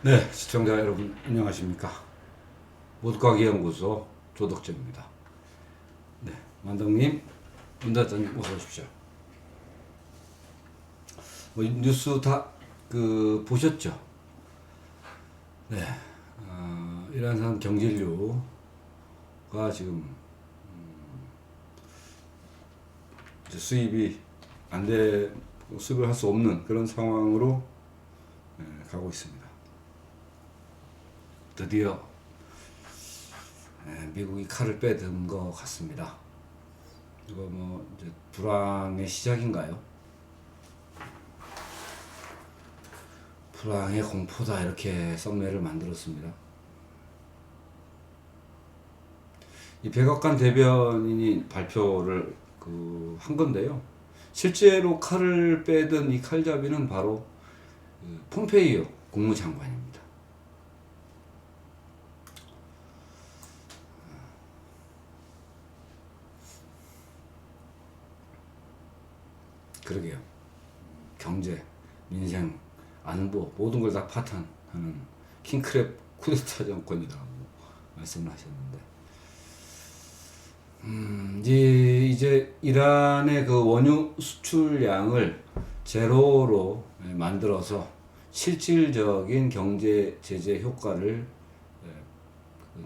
네, 시청자 여러분 안녕하십니까? 모두가게연구소 조덕재입니다. 네, 만덕님, 문단장님 어서 오십시오. 뉴스 다 보셨죠? 네, 이란산 경질유가 지금 이제 수입이 수입을 할 수 없는 그런 상황으로 가고 있습니다. 드디어 미국이 칼을 빼든 것 같습니다. 이거 이제 불황의 시작인가요? 불황의 공포다 이렇게 썸네일을 만들었습니다. 이 백악관 대변인이 발표를 한 건데요. 실제로 칼을 빼든 이 칼잡이는 바로 폼페이오 국무장관입니다. 그러게요. 경제, 민생, 안보 모든 걸 다 파탄하는 킹크랩 쿠데타 정권이라고 말씀을 하셨는데, 이제 이란의 그 원유 수출량을 제로로 만들어서 실질적인 경제 제재 효과를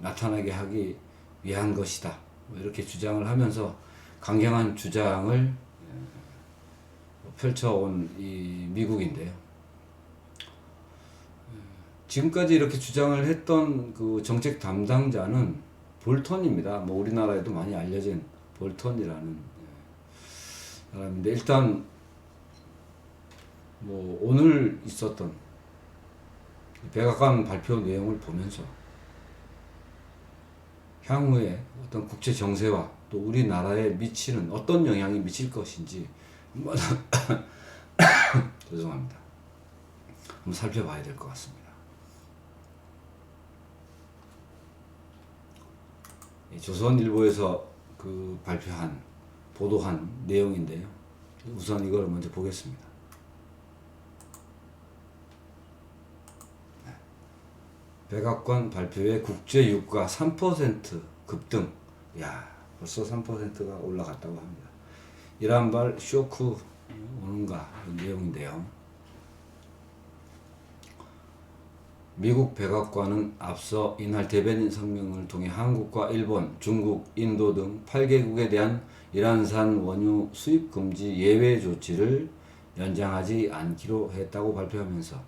나타나게 하기 위한 것이다. 이렇게 주장을 하면서 강경한 주장을 펼쳐온 이 미국인데요. 지금까지 이렇게 주장을 했던 그 정책 담당자는 볼턴입니다. 우리나라에도 많이 알려진 볼턴이라는 사람인데, 일단 오늘 있었던 백악관 발표 내용을 보면서 향후에 어떤 국제 정세와 또 우리나라에 미치는 어떤 영향이 미칠 것인지 죄송합니다. 한번 살펴봐야 될 것 같습니다. 조선일보에서 보도한 내용인데요. 우선 이걸 먼저 보겠습니다. 백악관 발표에 국제 유가 3% 급등. 벌써 3%가 올라갔다고 합니다. 이란발 쇼크 오는가 내용인데요. 미국 백악관은 앞서 이날 대변인 성명을 통해 한국과 일본, 중국, 인도 등 8개국에 대한 이란산 원유 수입 금지 예외 조치를 연장하지 않기로 했다고 발표하면서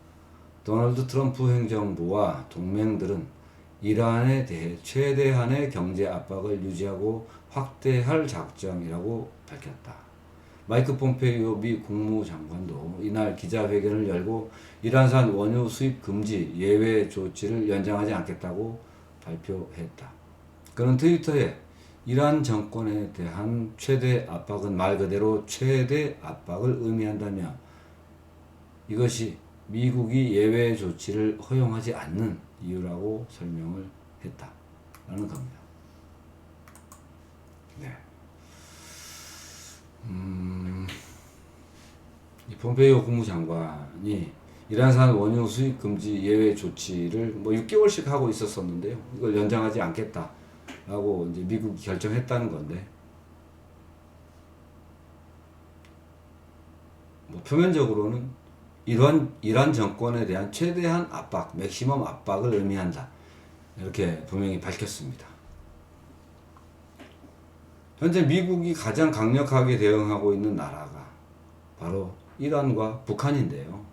도널드 트럼프 행정부와 동맹들은 이란에 대해 최대한의 경제 압박을 유지하고 확대할 작정이라고 밝혔다. 마이크 폼페이오 미 국무장관도 이날 기자회견을 열고 이란산 원유 수입 금지 예외 조치를 연장하지 않겠다고 발표했다. 그는 트위터에 이란 정권에 대한 최대 압박은 말 그대로 최대 압박을 의미한다며 이것이 미국이 예외 조치를 허용하지 않는 이유라고 설명을 했다라는 겁니다. 네. 이 폼페이오 국무장관이 이란산 원유 수입 금지 예외 조치를 6개월씩 하고 있었었는데요. 이걸 연장하지 않겠다라고 이제 미국이 결정했다는 건데, 표면적으로는 이란 정권에 대한 최대한 압박, 맥시멈 압박을 의미한다. 이렇게 분명히 밝혔습니다. 현재 미국이 가장 강력하게 대응하고 있는 나라가 바로 이란과 북한인데요.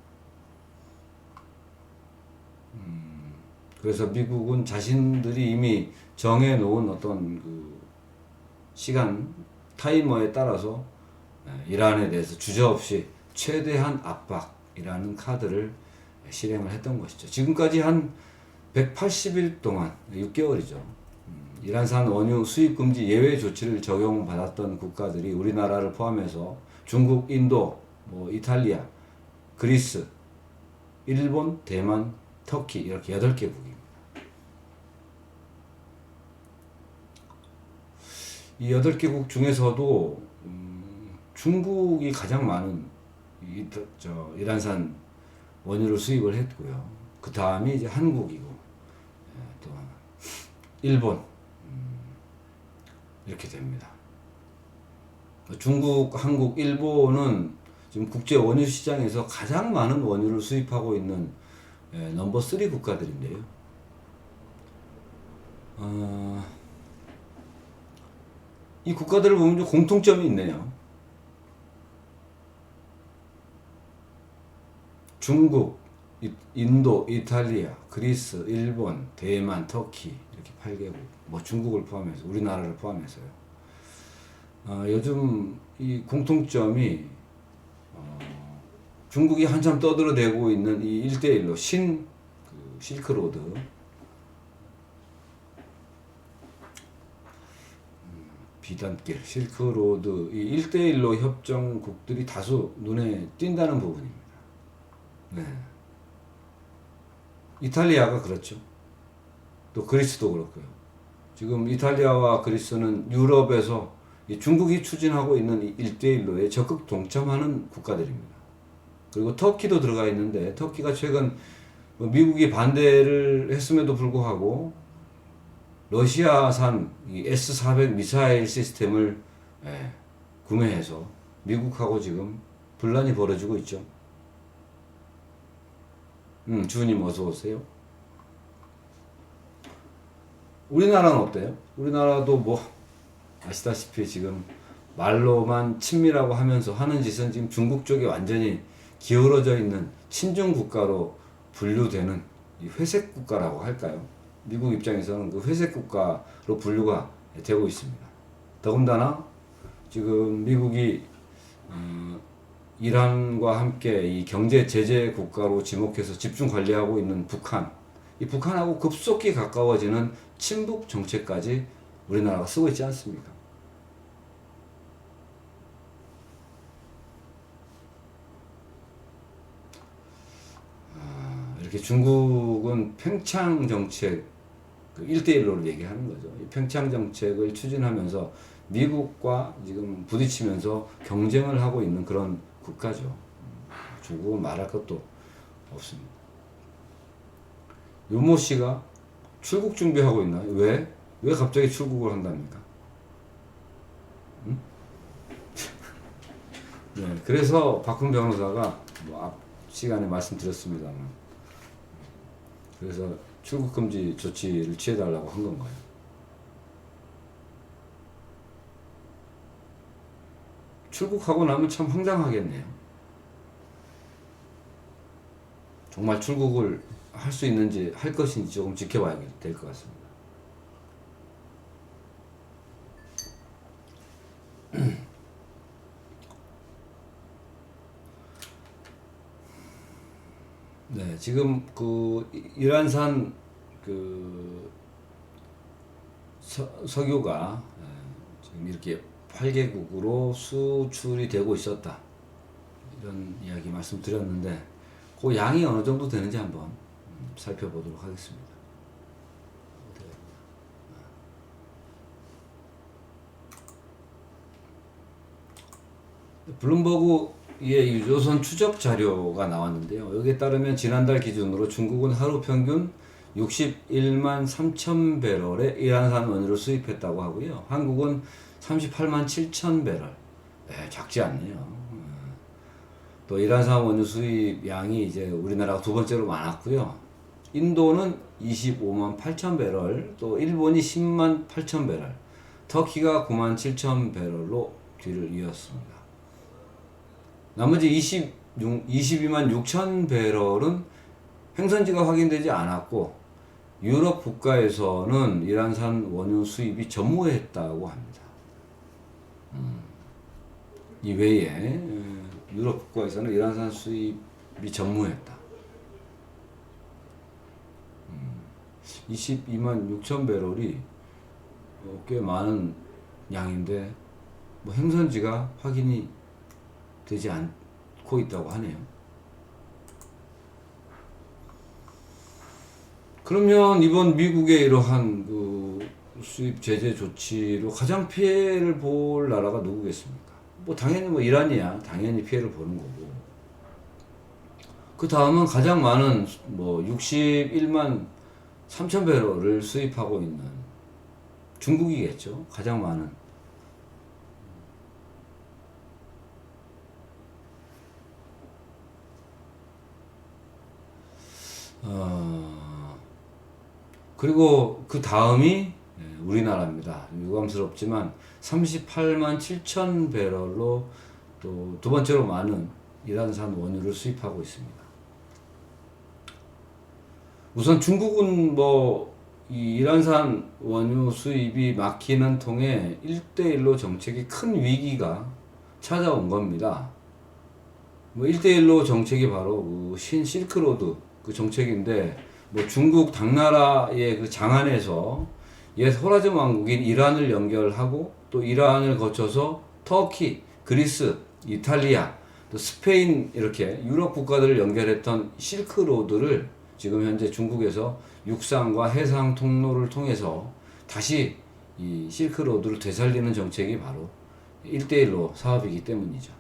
그래서 미국은 자신들이 이미 정해놓은 어떤 시간 타이머에 따라서 이란에 대해서 주저없이 최대한 압박이라는 카드를 실행을 했던 것이죠. 지금까지 한 180일 동안, 6개월이죠. 이란산 원유 수입 금지 예외 조치를 적용받았던 국가들이 우리나라를 포함해서 중국, 인도, 이탈리아, 그리스, 일본, 대만, 터키 이렇게 8개국입니다. 이 8개국 중에서도 중국이 가장 많은 이란산 원유를 수입을 했고요. 그 다음이 이제 한국이고, 또 일본, 이렇게 됩니다. 중국, 한국, 일본은 지금 국제 원유 시장에서 가장 많은 원유를 수입하고 있는 넘버 3 국가들인데요. 이 국가들을 보면 좀 공통점이 있네요. 중국, 인도, 이탈리아, 그리스, 일본, 대만, 터키 이렇게 8개국, 뭐 중국을 포함해서 우리나라를 포함해서요. 요즘 이 공통점이 중국이 한참 떠들어대고 있는 이 일대일로 실크로드, 비단길, 실크로드, 이 일대일로 협정국들이 다소 눈에 띈다는 부분입니다. 네. 이탈리아가 그렇죠. 또 그리스도 그렇고요. 지금 이탈리아와 그리스는 유럽에서 중국이 추진하고 있는 이 일대일로에 적극 동참하는 국가들입니다. 그리고 터키도 들어가 있는데, 터키가 최근 미국이 반대를 했음에도 불구하고 러시아산 S-400 미사일 시스템을 구매해서 미국하고 지금 분란이 벌어지고 있죠. 주님 어서 오세요. 우리나라는 어때요? 우리나라도 뭐 아시다시피 지금 말로만 친미라고 하면서 하는 짓은 지금 중국 쪽에 완전히 기울어져 있는 친중 국가로 분류되는 이 회색 국가라고 할까요? 미국 입장에서는 그 회색 국가로 분류가 되고 있습니다. 더군다나 지금 미국이 이란과 함께 이 경제 제재 국가로 지목해서 집중 관리하고 있는 북한, 이 북한하고 급속히 가까워지는 친북 정책까지 우리나라가 쓰고 있지 않습니까? 이렇게 중국은 팽창 정책, 그 1대1로를 얘기하는 거죠. 이 팽창 정책을 추진하면서 미국과 지금 부딪히면서 경쟁을 하고 있는 그런 국가죠. 중국은 말할 것도 없습니다. 유모 씨가 출국 준비하고 있나요? 왜? 왜 갑자기 출국을 한답니까? 응? 네, 그래서 박훈 변호사가 뭐 앞 시간에 말씀드렸습니다만, 그래서 출국 금지 조치를 취해달라고 한 건가요? 출국하고 나면 참 황당하겠네요. 정말 출국을 할 수 있는지, 할 것인지 조금 지켜봐야 될 것 같습니다. 네, 지금 그 이란산 그 석유가 지금 이렇게 8개국으로 수출이 되고 있었다, 이런 이야기 말씀드렸는데, 그 양이 어느 정도 되는지 한번 살펴보도록 하겠습니다. 블룸버그의 유조선 추적 자료가 나왔는데요. 여기에 따르면 지난달 기준으로 중국은 하루 평균 61만 3천 배럴의 이란산 원유를 수입했다고 하고요. 한국은 38만 7천 배럴. 작지 않네요. 또 이란산 원유 수입 양이 이제 우리나라가 두 번째로 많았고요. 인도는 25만 8천 배럴, 또 일본이 10만 8천 배럴, 터키가 9만 7천 배럴로 뒤를 이었습니다. 나머지 22만 6천 배럴은 행선지가 확인되지 않았고, 유럽 국가에서는 이란산 원유 수입이 전무했다고 합니다. 이외에 유럽 국가에서는 이란산 수입이 전무했다. 22만 6천 배럴이 꽤 많은 양인데, 뭐 행선지가 확인이 되지 않고 있다고 하네요. 그러면 이번 미국의 이러한 그 수입 제재 조치로 가장 피해를 볼 나라가 누구겠습니까? 뭐 당연히 뭐 이란이야 당연히 피해를 보는 거고, 그 다음은 가장 많은 뭐 61만 3천 배럴을 수입하고 있는 중국이겠죠. 가장 많은. 그리고 그 다음이 우리나라입니다. 유감스럽지만 38만 7천 배럴로 또 두 번째로 많은 이란산 원유를 수입하고 있습니다. 우선 중국은 뭐 이 이란산 원유 수입이 막히는 통에 1대1로 정책이 큰 위기가 찾아온 겁니다. 뭐 1대1로 정책이 바로 그 실크로드 그 정책인데, 뭐 중국 당나라의 그 장안에서 옛 호라즘 왕국인 이란을 연결하고 또 이란을 거쳐서 터키, 그리스, 이탈리아, 또 스페인 이렇게 유럽 국가들을 연결했던 실크로드를 지금 현재 중국에서 육상과 해상 통로를 통해서 다시 이 실크로드를 되살리는 정책이 바로 1대1로 사업이기 때문이죠.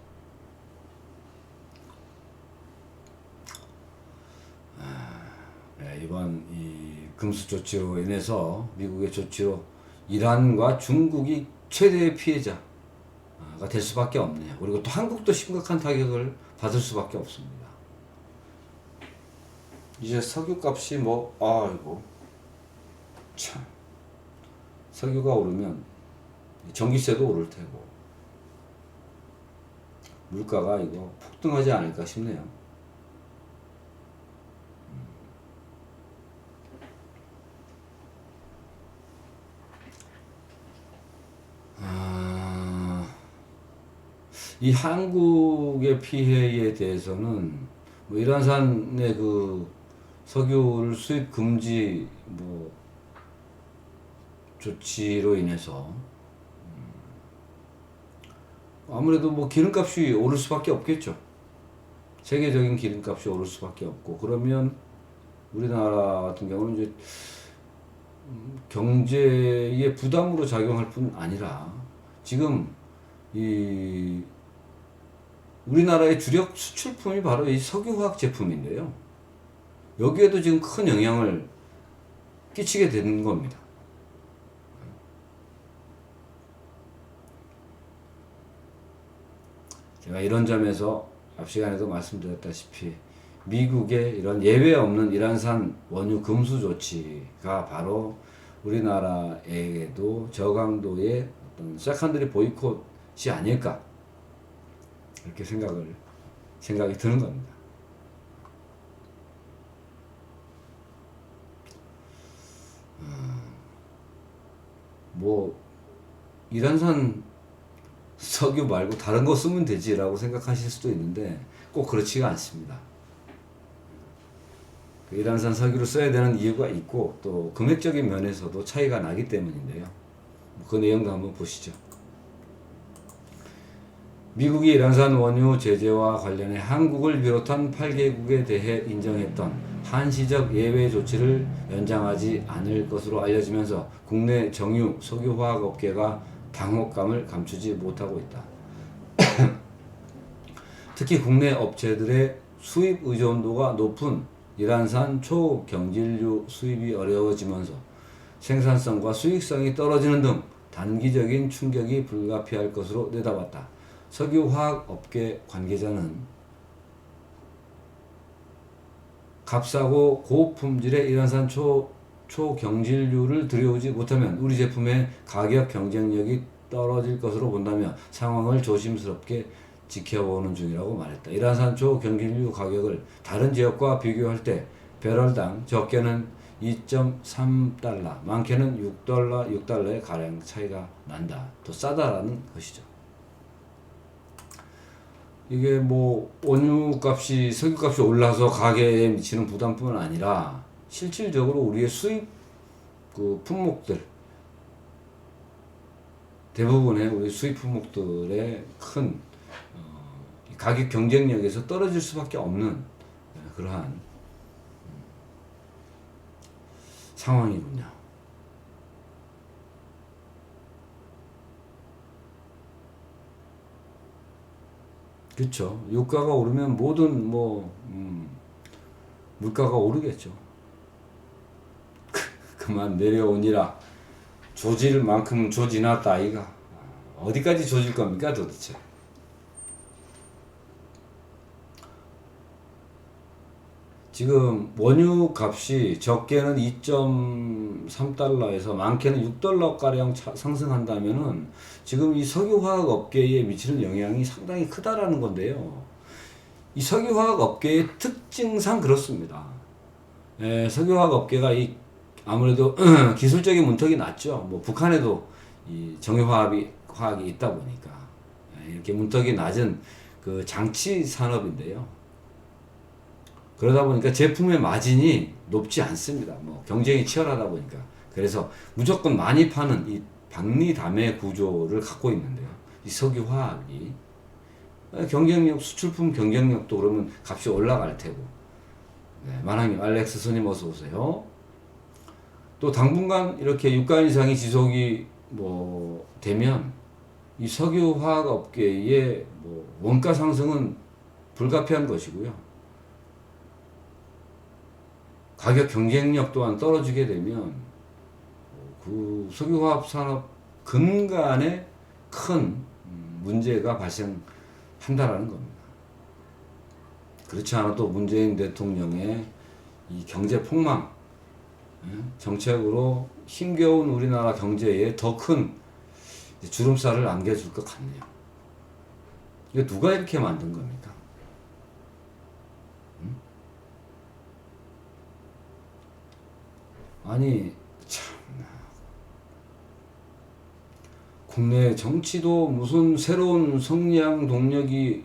이번 이 금수 조치로 인해서 미국의 조치로 이란과 중국이 최대의 피해자가 될 수밖에 없네요. 그리고 또 한국도 심각한 타격을 받을 수밖에 없습니다. 이제 석유 값이 뭐 아이고 참, 석유가 오르면 전기세도 오를 테고 물가가 이거 폭등하지 않을까 싶네요. 이 한국의 피해에 대해서는 뭐 이란산의 그 석유를 수입 금지 뭐 조치로 인해서 아무래도 뭐 기름값이 오를 수밖에 없겠죠. 세계적인 기름값이 오를 수밖에 없고, 그러면 우리나라 같은 경우는 이제 경제의 부담으로 작용할 뿐 아니라 지금 이 우리나라의 주력 수출품이 바로 이 석유화학 제품인데요. 여기에도 지금 큰 영향을 끼치게 되는 겁니다. 제가 이런 점에서 앞 시간에도 말씀드렸다시피 미국의 이런 예외 없는 이란산 원유 금수 조치가 바로 우리나라에게도 저강도의 어떤 세컨더리 보이콧이 아닐까, 이렇게 생각이 드는 겁니다. 뭐 이란산 석유 말고 다른 거 쓰면 되지라고 생각하실 수도 있는데 꼭 그렇지가 않습니다. 그 이란산 석유를 써야 되는 이유가 있고 또 금액적인 면에서도 차이가 나기 때문인데요. 그 내용도 한번 보시죠. 미국이 이란산 원유 제재와 관련해 한국을 비롯한 8개국에 대해 인정했던 한시적 예외 조치를 연장하지 않을 것으로 알려지면서 국내 정유 석유화학 업계가 당혹감을 감추지 못하고 있다. 특히 국내 업체들의 수입 의존도가 높은 이란산 초경질유 수입이 어려워지면서 생산성과 수익성이 떨어지는 등 단기적인 충격이 불가피할 것으로 내다봤다. 석유화학 업계 관계자는 값싸고 고품질의 이란산 초경질유를 들여오지 못하면 우리 제품의 가격 경쟁력이 떨어질 것으로 본다며 상황을 조심스럽게 지켜보는 중이라고 말했다. 이란산 초경질유 가격을 다른 지역과 비교할 때 배럴당 적게는 2.3달러, 많게는 6달러의 가량 차이가 난다. 더 싸다라는 것이죠. 이게 뭐 원유값이 석유값이 올라서 가게에 미치는 부담뿐만 아니라 실질적으로 우리의 수입 그 품목들, 대부분의 우리 수입 품목들의 큰 가격 경쟁력에서 떨어질 수밖에 없는 그러한 상황이군요. 그렇죠. 유가가 오르면 모든 물가가 오르겠죠. 그만 내려오니라. 조질 만큼 조지났다 아이가. 어디까지 조질 겁니까 도대체. 지금 원유 값이 적게는 2.3달러에서 많게는 6달러가량 상승한다면은 지금 이 석유화학 업계에 미치는 영향이 상당히 크다라는 건데요. 이 석유화학 업계의 특징상 그렇습니다. 석유화학 업계가 아무래도 기술적인 문턱이 낮죠. 뭐 북한에도 이 정유화학이 있다 보니까 이렇게 문턱이 낮은 그 장치 산업인데요. 그러다 보니까 제품의 마진이 높지 않습니다. 뭐 경쟁이 치열하다 보니까. 그래서 무조건 많이 파는 이 박리담의 구조를 갖고 있는데요. 이 석유화학이 경쟁력, 수출품 경쟁력도 그러면 값이 올라갈 테고. 네, 만왕님, 알렉스 스님 어서 오세요. 또 당분간 이렇게 유가 인상이 지속이 되면 이 석유화학 업계의 원가 상승은 불가피한 것이고요. 가격 경쟁력 또한 떨어지게 되면 그 석유화학 산업 근간에 큰 문제가 발생한다라는 겁니다. 그렇지 않아도 문재인 대통령의 이 경제 폭망 정책으로 힘겨운 우리나라 경제에 더 큰 주름살을 안겨줄 것 같네요. 이거 누가 이렇게 만든 겁니까? 아니 참나. 국내 정치도 무슨 새로운 성장 동력이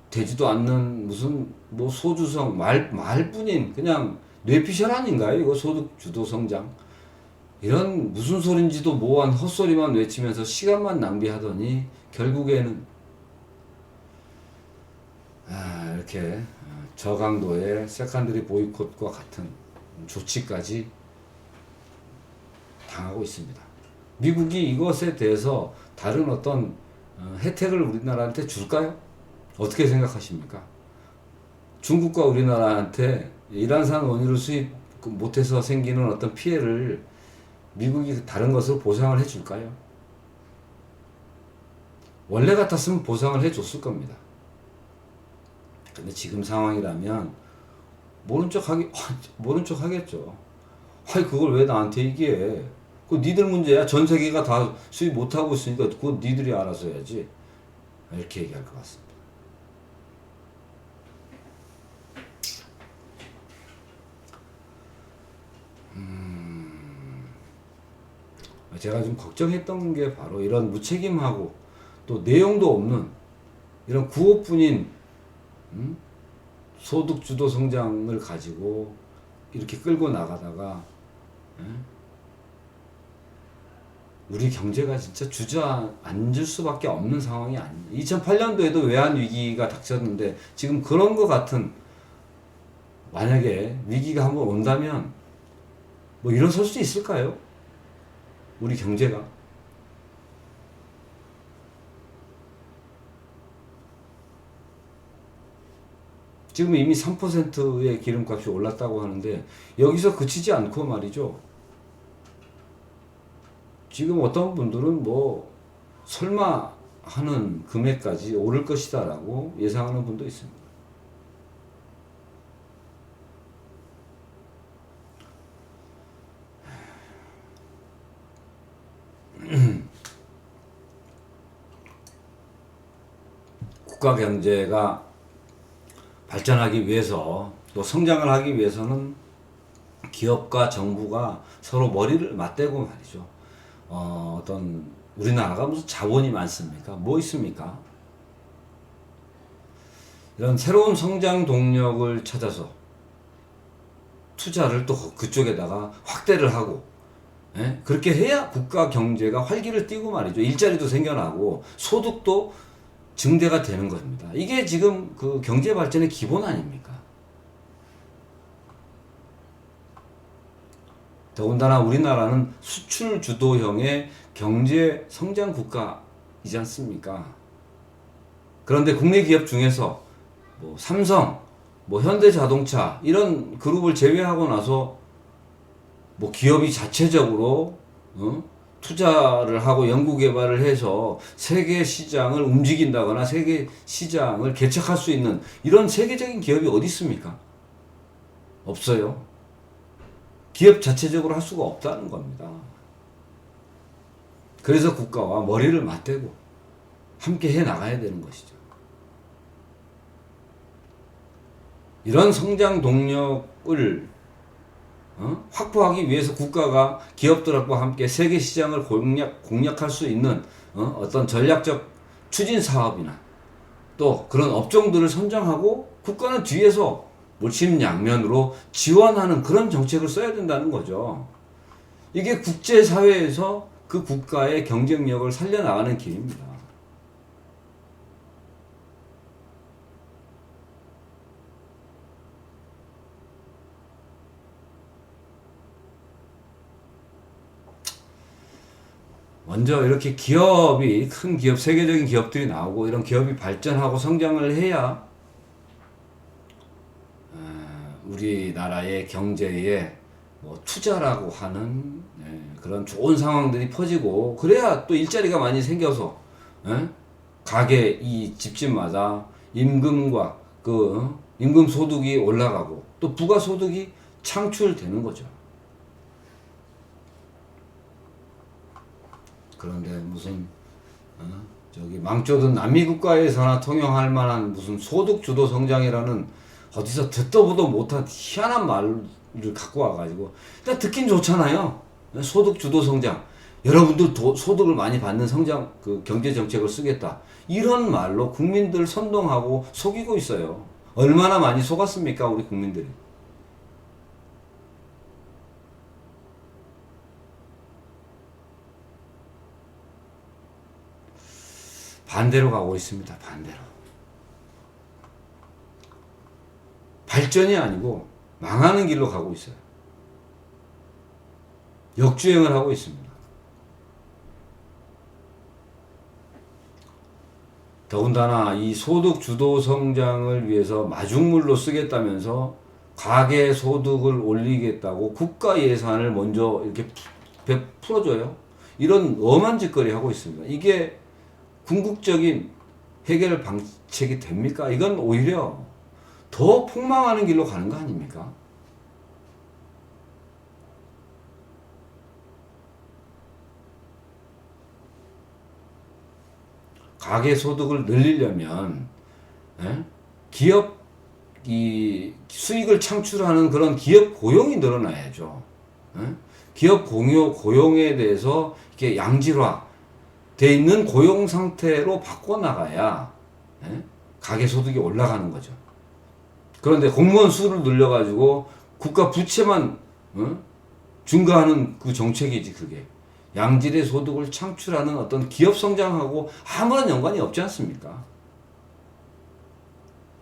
되지도 않는 무슨 소주성 말뿐인 그냥 뇌피셜 아닌가요? 이거 소득 주도 성장 이런 무슨 소린지도 모호한 헛소리만 외치면서 시간만 낭비하더니 결국에는 이렇게 저강도의 세컨드리 보이콧과 같은 조치까지 당하고 있습니다. 미국이 이것에 대해서 다른 어떤 혜택을 우리나라한테 줄까요? 어떻게 생각하십니까? 중국과 우리나라한테 이란산 원유를 수입 못해서 생기는 어떤 피해를 미국이 다른 것으로 보상을 해줄까요? 원래 같았으면 보상을 해줬을 겁니다. 근데 지금 상황이라면 모른 척 하겠죠. 그걸 왜 나한테 얘기해? 그거 니들 문제야. 전 세계가 다 수입 못하고 있으니까 그거 니들이 알아서 해야지. 이렇게 얘기할 것 같습니다. 제가 좀 걱정했던 게 바로 이런 무책임하고 또 내용도 없는 이런 구호뿐인 소득 주도 성장을 가지고 이렇게 끌고 나가다가 우리 경제가 진짜 주저앉을 수밖에 없는 상황이 아닙니다. 2008년도에도 외환 위기가 닥쳤는데 지금 그런 것 같은 만약에 위기가 한번 온다면 일어설 수 있을까요? 우리 경제가 지금 이미 3%의 기름값이 올랐다고 하는데 여기서 그치지 않고 말이죠. 지금 어떤 분들은 설마 하는 금액까지 오를 것이다 라고 예상하는 분도 있습니다. 국가 경제가 발전하기 위해서 또 성장을 하기 위해서는 기업과 정부가 서로 머리를 맞대고 말이죠. 어떤 우리나라가 무슨 자본이 많습니까? 뭐 있습니까? 이런 새로운 성장 동력을 찾아서 투자를 또 그쪽에다가 확대를 하고 그렇게 해야 국가 경제가 활기를 띠고 말이죠. 일자리도 생겨나고 소득도 증대가 되는 겁니다. 이게 지금 그 경제 발전의 기본 아닙니까? 더군다나 우리나라는 수출 주도형의 경제 성장 국가이지 않습니까? 그런데 국내 기업 중에서 뭐 삼성, 뭐 현대자동차 이런 그룹을 제외하고 나서 뭐 기업이 자체적으로 투자를 하고 연구개발을 해서 세계 시장을 움직인다거나 세계 시장을 개척할 수 있는 이런 세계적인 기업이 어디 있습니까? 없어요. 기업 자체적으로 할 수가 없다는 겁니다. 그래서 국가와 머리를 맞대고 함께 해 나가야 되는 것이죠. 이런 성장 동력을 확보하기 위해서 국가가 기업들과 함께 세계 시장을 공략할 수 있는 어떤 전략적 추진 사업이나 또 그런 업종들을 선정하고 국가는 뒤에서 물심양면으로 지원하는 그런 정책을 써야 된다는 거죠. 이게 국제사회에서 그 국가의 경쟁력을 살려나가는 길입니다. 먼저 이렇게 기업이 큰 기업, 세계적인 기업들이 나오고 이런 기업이 발전하고 성장을 해야 우리나라의 경제에 뭐 투자라고 하는 그런 좋은 상황들이 퍼지고 그래야 또 일자리가 많이 생겨서 가게 이 집집마다 임금과 그 임금 소득이 올라가고 또 부가 소득이 창출되는 거죠. 그런데 무슨 저기 망조든 남미 국가에서나 통용할 만한 무슨 소득 주도 성장이라는 어디서 듣도 보도 못한 희한한 말을 갖고 와가지고 일단 듣긴 좋잖아요. 소득 주도 성장. 여러분들 소득을 많이 받는 성장 그 경제 정책을 쓰겠다. 이런 말로 국민들 선동하고 속이고 있어요. 얼마나 많이 속았습니까, 우리 국민들이. 반대로 가고 있습니다. 반대로. 발전이 아니고 망하는 길로 가고 있어요. 역주행을 하고 있습니다. 더군다나 이 소득 주도 성장을 위해서 마중물로 쓰겠다면서 가계 소득을 올리겠다고 국가 예산을 먼저 이렇게 풀어줘요. 이런 엄한 짓거리 하고 있습니다. 이게 궁극적인 해결 방책이 됩니까? 이건 오히려 더 폭망하는 길로 가는 거 아닙니까? 가계 소득을 늘리려면 기업 이 수익을 창출하는 그런 기업 고용이 늘어나야죠. 기업 고용에 대해서 이렇게 양질화 돼 있는 고용 상태로 바꿔나가야 가계 소득이 올라가는 거죠. 그런데 공무원 수를 늘려가지고 국가 부채만 증가하는 그 정책이지 그게. 양질의 소득을 창출하는 어떤 기업 성장하고 아무런 연관이 없지 않습니까?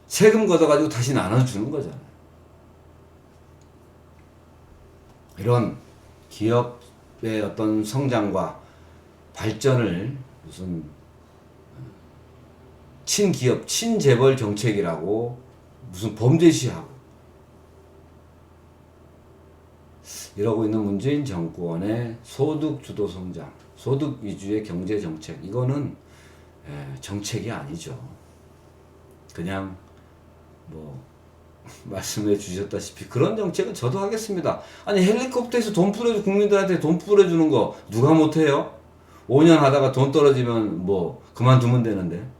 세금 걷어가지고 다시 나눠주는 거잖아요. 이런 기업의 어떤 성장과 발전을 무슨 친기업, 친재벌 정책이라고 무슨 범죄시하고 이러고 있는 문재인 정권의 소득 주도 성장, 소득 위주의 경제 정책, 이거는 정책이 아니죠. 그냥 뭐 말씀해 주셨다시피 그런 정책은 저도 하겠습니다. 아니 헬리콥터에서 돈 뿌려주 국민들한테 돈 뿌려주는 거 누가 못해요? 5년 하다가 돈 떨어지면 뭐 그만두면 되는데.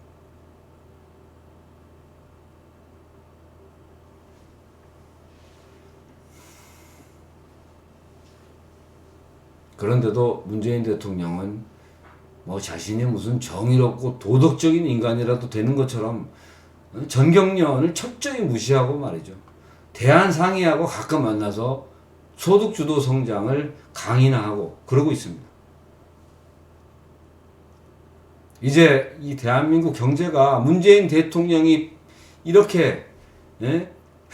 그런데도 문재인 대통령은 뭐 자신이 무슨 정의롭고 도덕적인 인간이라도 되는 것처럼 전경련을 철저히 무시하고 말이죠. 대한상의하고 가끔 만나서 소득주도 성장을 강의나 하고 그러고 있습니다. 이제 이 대한민국 경제가 문재인 대통령이 이렇게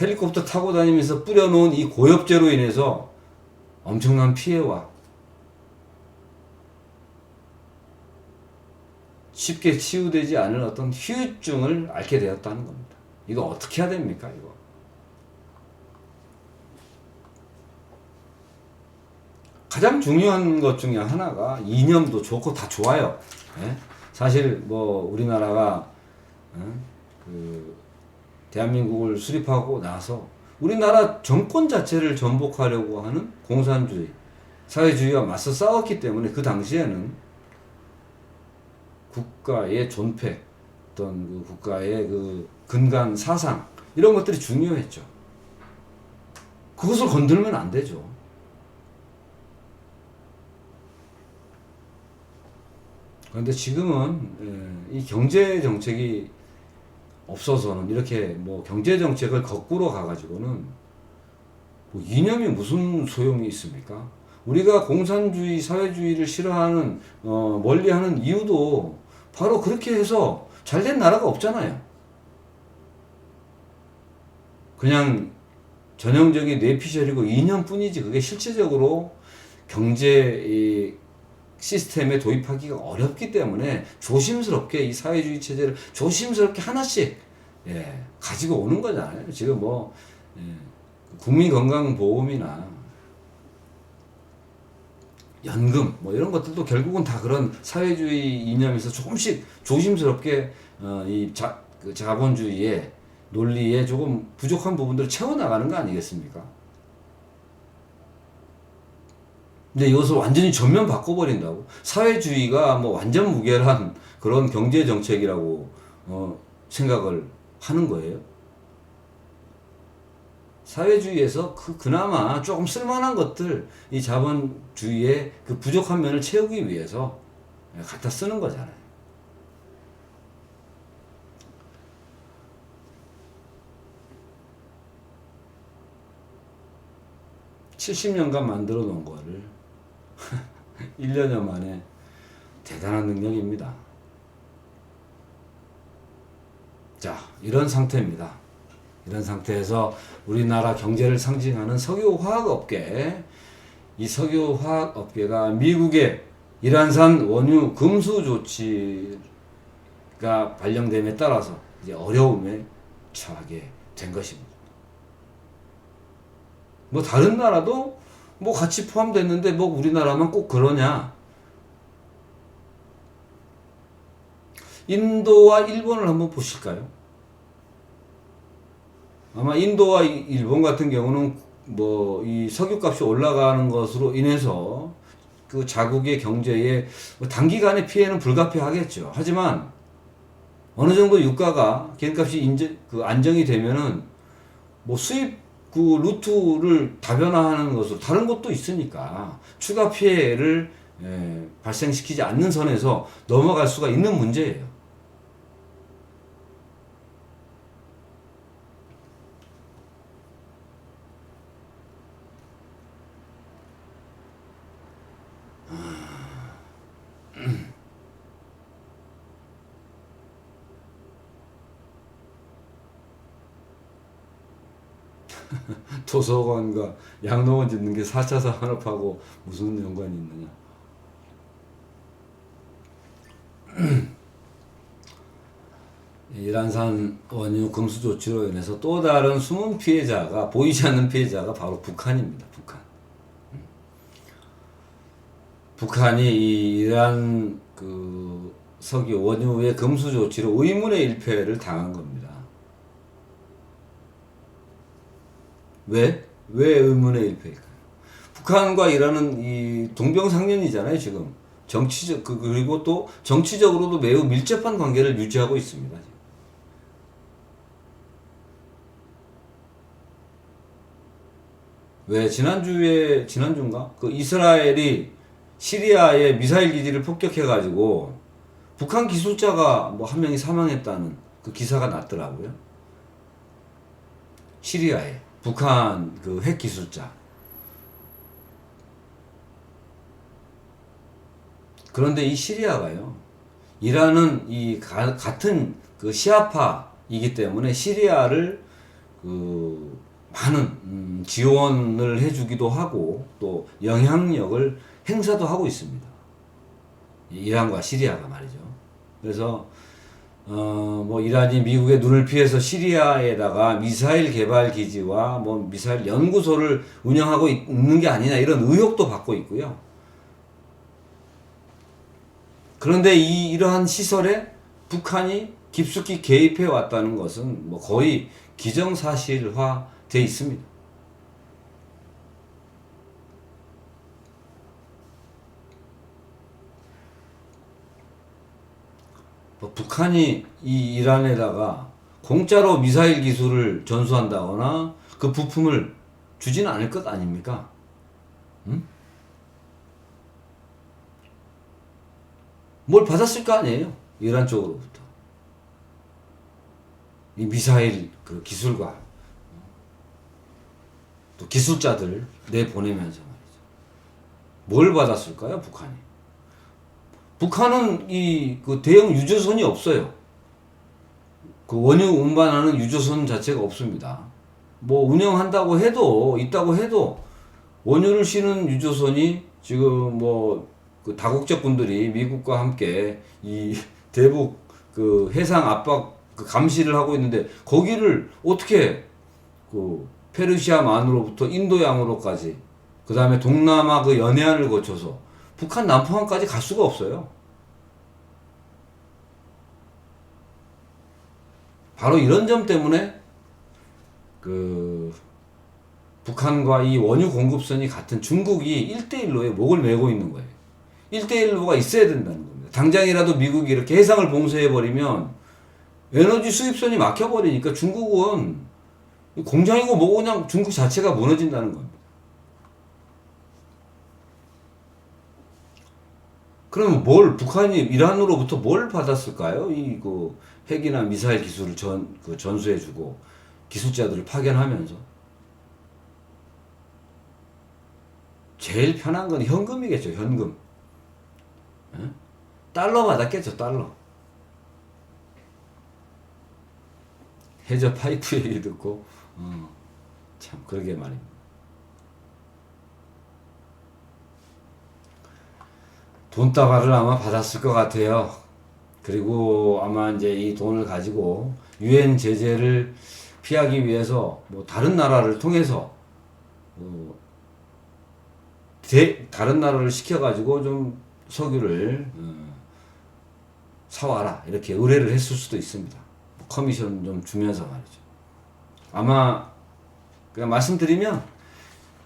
헬리콥터 타고 다니면서 뿌려놓은 이 고엽제로 인해서 엄청난 피해와 쉽게 치유되지 않을 어떤 후유증을 앓게 되었다는 겁니다. 이거 어떻게 해야 됩니까, 이거? 가장 중요한 것 중에 하나가 이념도 좋고 다 좋아요. 예? 사실 뭐 우리나라가 그 대한민국을 수립하고 나서 우리나라 정권 자체를 전복하려고 하는 공산주의, 사회주의와 맞서 싸웠기 때문에 그 당시에는 국가의 존폐, 어떤 그 국가의 그 근간 사상 이런 것들이 중요했죠. 그것을 건들면 안 되죠. 그런데 지금은 이 경제 정책이 없어서는 이렇게 뭐 경제 정책을 거꾸로 가가지고는 뭐 이념이 무슨 소용이 있습니까? 우리가 공산주의, 사회주의를 싫어하는 멀리하는 이유도 바로 그렇게 해서 잘된 나라가 없잖아요. 그냥 전형적인 뇌피셜이고 이념뿐이지 그게 실제적으로 경제 시스템에 도입하기가 어렵기 때문에 조심스럽게 이 사회주의 체제를 조심스럽게 하나씩 가지고 오는 거잖아요. 지금 뭐 국민건강보험이나 연금 뭐 이런 것들도 결국은 다 그런 사회주의 이념에서 조금씩 조심스럽게 그 자본주의의 논리에 조금 부족한 부분들을 채워나가는 거 아니겠습니까? 근데 이것을 완전히 전면 바꿔버린다고? 사회주의가 뭐 완전 무결한 그런 경제 정책이라고 생각을 하는 거예요. 사회주의에서 그나마 조금 쓸만한 것들, 이 자본주의의 그 부족한 면을 채우기 위해서 갖다 쓰는 거잖아요. (70년간) 만들어 놓은 거를 1년여 만에 대단한 능력입니다. 자, 이런 상태입니다. 이런 상태에서 우리나라 경제를 상징하는 석유화학업계, 이 석유화학업계가 미국의 이란산 원유 금수 조치가 발령됨에 따라서 이제 어려움에 처하게 된 것입니다. 뭐 다른 나라도 뭐 같이 포함됐는데 뭐 우리나라만 꼭 그러냐? 인도와 일본을 한번 보실까요? 아마 인도와 일본 같은 경우는 뭐 이 석유값이 올라가는 것으로 인해서 그 자국의 경제에 단기간의 피해는 불가피하겠죠. 하지만 어느 정도 유가가 기름값이 안정이 되면은 뭐 수입 그 루트를 다변화하는 것으로 다른 것도 있으니까 추가 피해를 발생시키지 않는 선에서 넘어갈 수가 있는 문제예요. 도서관과 양로원 짓는 게 4차 산업하고 무슨 연관이 있느냐. 이란산 원유 금수 조치로 인해서 또 다른 숨은 피해자가, 보이지 않는 피해자가 바로 북한입니다. 북한이 이 이란 그 석유 원유의 금수 조치로 의문의 일패를 당한 겁니다. 왜 의문의 일패일까요? 북한과 이란은 이 동병상련이잖아요, 지금. 그리고 또 정치적으로도 매우 밀접한 관계를 유지하고 있습니다. 왜 지난주인가? 그 이스라엘이 시리아의 미사일 기지를 폭격해가지고 북한 기술자가 뭐 한 명이 사망했다는 그 기사가 났더라고요. 시리아에 북한 그 핵 기술자. 그런데 이 시리아가요, 이란은 같은 그 시아파이기 때문에 시리아를 그 많은 지원을 해주기도 하고 또 영향력을 행사도 하고 있습니다. 이란과 시리아가 말이죠. 그래서 뭐 이란이 미국의 눈을 피해서 시리아에다가 미사일 개발 기지와 뭐 미사일 연구소를 운영하고 있는 게 아니냐 이런 의혹도 받고 있고요. 그런데 이러한 시설에 북한이 깊숙이 개입해 왔다는 것은 뭐 거의 기정사실화 돼 있습니다. 북한이 이 이란에다가 공짜로 미사일 기술을 전수한다거나 그 부품을 주지는 않을 것 아닙니까? 응? 뭘 받았을 거 아니에요? 이란 쪽으로부터. 이 미사일 그 기술과 또 기술자들 내보내면서 말이죠. 뭘 받았을까요, 북한이? 북한은 그 대형 유조선이 없어요. 그 원유 운반하는 유조선 자체가 없습니다. 뭐 운영한다고 해도 있다고 해도 원유를 싣는 유조선이 지금 뭐 그 다국적 군들이 미국과 함께 이 대북 그 해상 압박 그 감시를 하고 있는데 거기를 어떻게 그 페르시아만으로부터 인도양으로까지 그 다음에 동남아 그 연해안을 거쳐서 북한 남포항까지 갈 수가 없어요. 바로 이런 점 때문에 그 북한과 이 원유 공급선이 같은 중국이 1대1로에 목을 메고 있는 거예요. 1대1로가 있어야 된다는 겁니다. 당장이라도 미국이 이렇게 해상을 봉쇄해버리면 에너지 수입선이 막혀버리니까 중국은 공장이고 뭐고 그냥 중국 자체가 무너진다는 겁니다. 그러면 북한이 이란으로부터 뭘 받았을까요? 그 핵이나 미사일 기술을 전수해주고 기술자들을 파견하면서. 제일 편한 건 현금이겠죠, 현금. 에? 달러 받았겠죠, 달러. 해저 파이프 얘기 듣고, 참, 그러게 말입니다. 돈다발을 아마 받았을 것 같아요. 그리고 아마 이제 이 돈을 가지고 유엔 제재를 피하기 위해서 뭐 다른 나라를 통해서 다른 나라를 시켜가지고 좀 석유를 사와라 이렇게 의뢰를 했을 수도 있습니다. 커미션 좀 주면서 말이죠. 아마 그냥 말씀드리면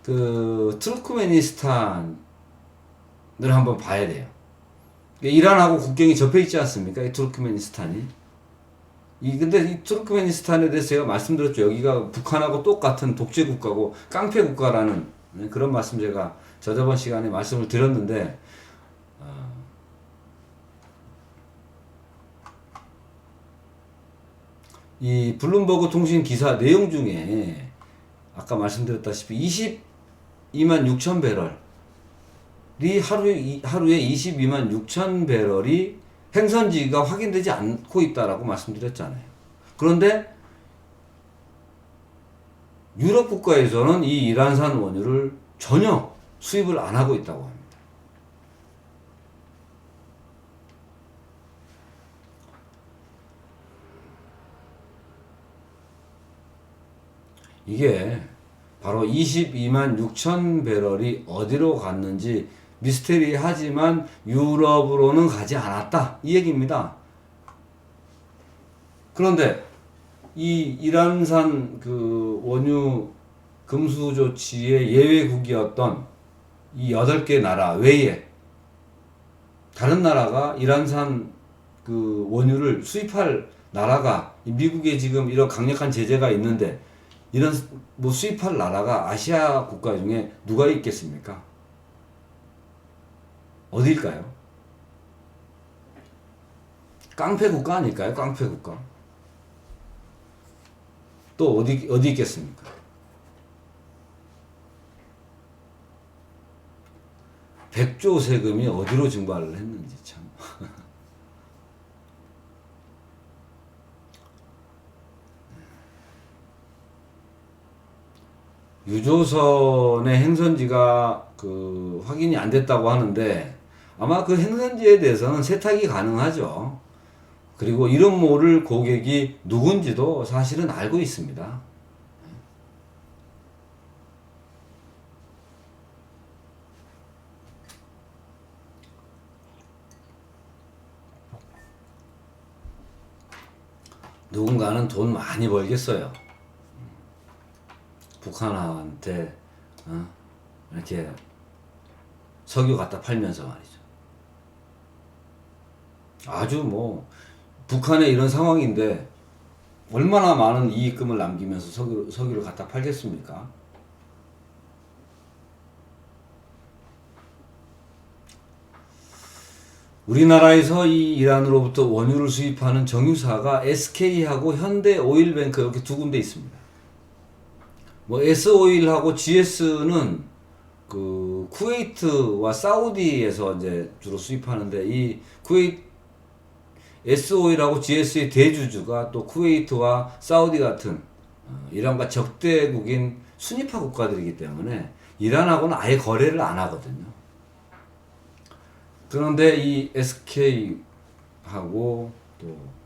그 투르크메니스탄을 한번 봐야 돼요. 이란하고 국경이 접해 있지 않습니까? 이 투르크메니스탄이. 근데 이 투르크메니스탄에 대해서 제가 말씀드렸죠. 여기가 북한하고 똑같은 독재 국가고 깡패 국가라는 그런 말씀 제가 저번 시간에 말씀을 드렸는데, 이 블룸버그 통신 기사 내용 중에 아까 말씀드렸다시피 22만 6천 배럴이 하루에 22만 6천 배럴이 행선지가 확인되지 않고 있다라고 말씀드렸잖아요. 그런데 유럽 국가에서는 이 이란산 원유를 전혀 수입을 안 하고 있다고 합니다. 이게 바로 22만 6천 배럴이 어디로 갔는지 미스테리하지만 유럽으로는 가지 않았다 이 얘기입니다. 그런데 이 이란산 그 원유 금수 조치의 예외국이었던 이 8개 나라 외에 다른 나라가 이란산 그 원유를 수입할 나라가 미국에 지금 이런 강력한 제재가 있는데 이런 뭐 수입할 나라가 아시아 국가 중에 누가 있겠습니까? 어디일까요? 깡패 국가 아닐까요? 깡패 국가. 또 어디 있겠습니까? 백조 세금이 어디로 증발을 했는지 참. 유조선의 행선지가 확인이 안 됐다고 하는데 아마 그 행선지에 대해서는 세탁이 가능하죠. 그리고 이름 모를 고객이 누군지도 사실은 알고 있습니다. 누군가는 돈 많이 벌겠어요. 북한한테 이렇게 석유 갖다 팔면서 말이죠. 아주 뭐 북한의 이런 상황인데 얼마나 많은 이익금을 남기면서 석유를 갖다 팔겠습니까? 우리나라에서 이 이란으로부터 원유를 수입하는 정유사가 SK하고 현대오일뱅크 이렇게 두 군데 있습니다. 뭐 S오일하고 GS는 그 쿠웨이트와 사우디에서 이제 주로 수입하는데 이 쿠웨이트 S오일하고 GS의 대주주가 또 쿠웨이트와 사우디 같은 이란과 적대국인 순위파 국가들이기 때문에 이란하고는 아예 거래를 안 하거든요. 그런데 이 SK하고 또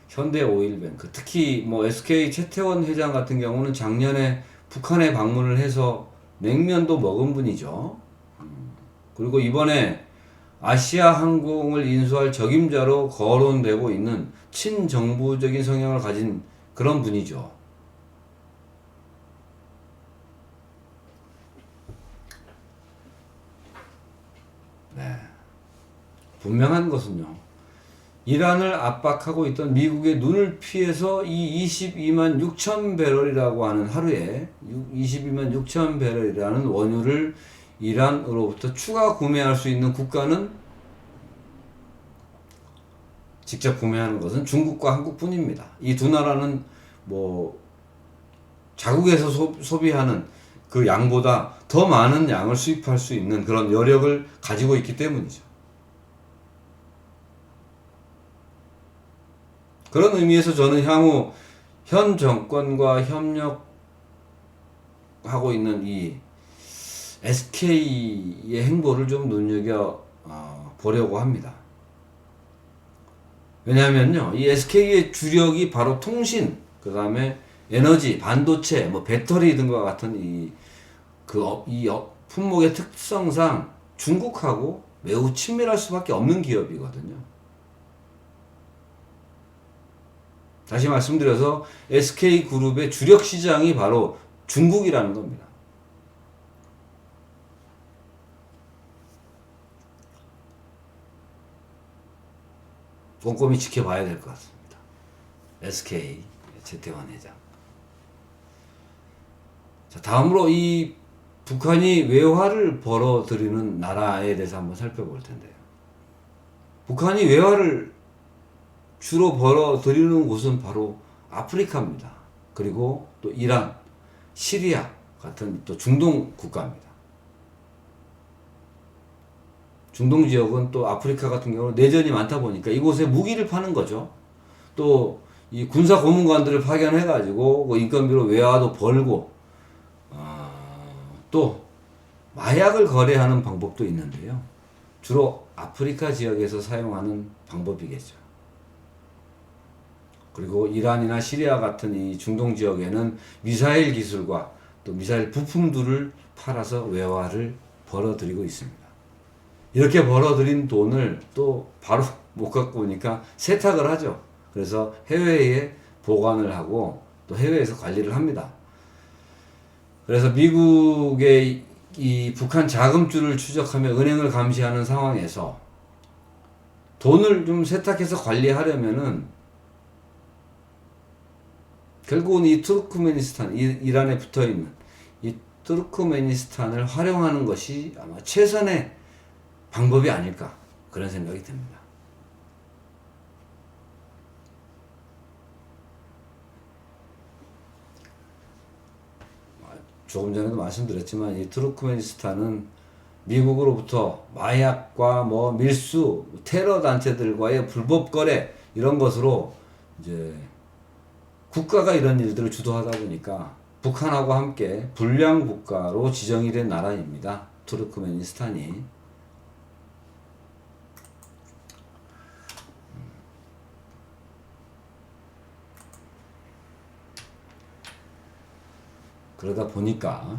현대오일뱅크, 특히 뭐 SK 최태원 회장 같은 경우는 작년에 북한에 방문을 해서 냉면도 먹은 분이죠. 그리고 이번에 아시아항공을 인수할 적임자로 거론되고 있는 친정부적인 성향을 가진 그런 분이죠. 네. 분명한 것은요, 이란을 압박하고 있던 미국의 눈을 피해서 이 22만 6천 배럴이라고 하는 하루에 22만 6천 배럴이라는 원유를 이란으로부터 추가 구매할 수 있는 국가는 직접 구매하는 것은 중국과 한국뿐입니다. 이 두 나라는 뭐 자국에서 소비하는 그 양보다 더 많은 양을 수입할 수 있는 그런 여력을 가지고 있기 때문이죠. 그런 의미에서 저는 향후 현 정권과 협력하고 있는 이 SK의 행보를 좀 눈여겨 보려고 합니다. 왜냐하면요, 이 SK의 주력이 바로 통신, 그 다음에 에너지, 반도체, 뭐 배터리 등과 같은 이 품목의 특성상 중국하고 매우 친밀할 수밖에 없는 기업이거든요. 다시 말씀드려서 SK그룹의 주력 시장이 바로 중국이라는 겁니다. 꼼꼼히 지켜봐야 될 것 같습니다. SK 최태원 회장. 자, 다음으로 이 북한이 외화를 벌어들이는 나라에 대해서 한번 살펴볼 텐데요. 북한이 외화를 주로 벌어들이는 곳은 바로 아프리카입니다. 그리고 또 이란, 시리아 같은 또 중동 국가입니다. 중동 지역은 또 아프리카 같은 경우는 내전이 많다 보니까 이곳에 무기를 파는 거죠. 또 이 군사 고문관들을 파견해가지고 그 인건비로 외화도 벌고, 또 마약을 거래하는 방법도 있는데요. 주로 아프리카 지역에서 사용하는 방법이겠죠. 그리고 이란이나 시리아 같은 이 중동 지역에는 미사일 기술과 또 미사일 부품들을 팔아서 외화를 벌어들이고 있습니다. 이렇게 벌어들인 돈을 또 바로 못 갖고 오니까 세탁을 하죠. 그래서 해외에 보관을 하고 또 해외에서 관리를 합니다. 그래서 미국의 이 북한 자금줄을 추적하며 은행을 감시하는 상황에서 돈을 좀 세탁해서 관리하려면은 결국은 이 투르크메니스탄, 이란에 붙어 있는 이 투르크메니스탄을 활용하는 것이 아마 최선의 방법이 아닐까, 그런 생각이 듭니다. 조금 전에도 말씀드렸지만 이 투르크메니스탄은 미국으로부터 마약과 뭐 밀수, 테러 단체들과의 불법 거래 이런 것으로 이제 국가가 이런 일들을 주도하다 보니까 북한하고 함께 불량 국가로 지정이 된 나라입니다. 투르크메니스탄이. 그러다 보니까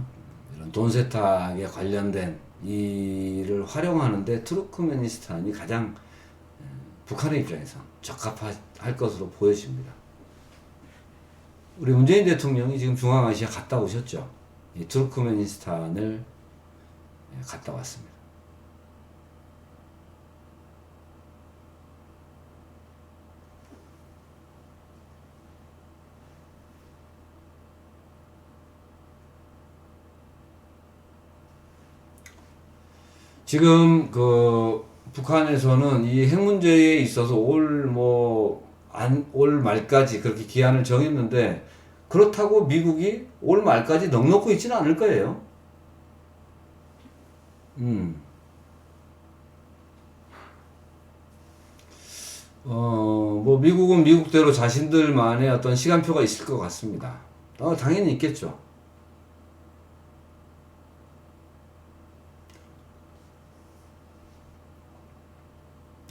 이런 돈 세탁에 관련된 일을 활용하는데 투르크메니스탄이 가장 북한의 입장에서 적합할 것으로 보여집니다. 우리 문재인 대통령이 지금 중앙아시아 갔다 오셨죠. 이 투르크메니스탄을 갔다 왔습니다. 지금 북한에서는 이 핵 문제에 있어서 올 말까지 그렇게 기한을 정했는데, 그렇다고 미국이 올 말까지 넉넉히 있지는 않을 거예요. 미국은 미국대로 자신들만의 어떤 시간표가 있을 것 같습니다. 당연히 있겠죠.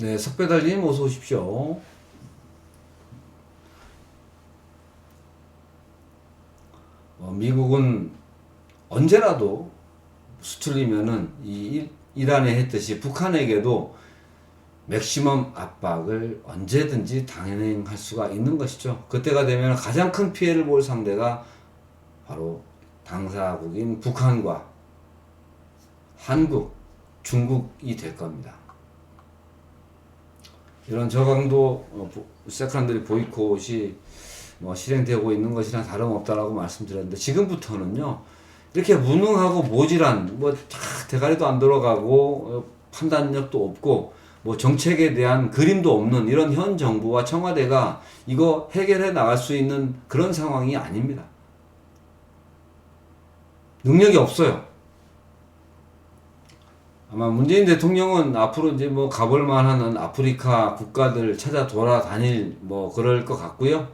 네, 석배달님 어서 오십시오. 미국은 언제라도 수틀리면은 이란에 했듯이 북한에게도 맥시멈 압박을 언제든지 단행할 수가 있는 것이죠. 그때가 되면 가장 큰 피해를 볼 상대가 바로 당사국인 북한과 한국, 중국이 될 겁니다. 이런 저강도 세컨더리 보이콧이 실행되고 있는 것이랑 다름없다라고 말씀드렸는데, 지금부터는요, 이렇게 무능하고 모질한, 대가리도 안 들어가고, 판단력도 없고, 정책에 대한 그림도 없는 이런 현 정부와 청와대가 이거 해결해 나갈 수 있는 그런 상황이 아닙니다. 능력이 없어요. 아마 문재인 대통령은 앞으로 이제 가볼 만한 아프리카 국가들 찾아 돌아다닐 그럴 것 같고요.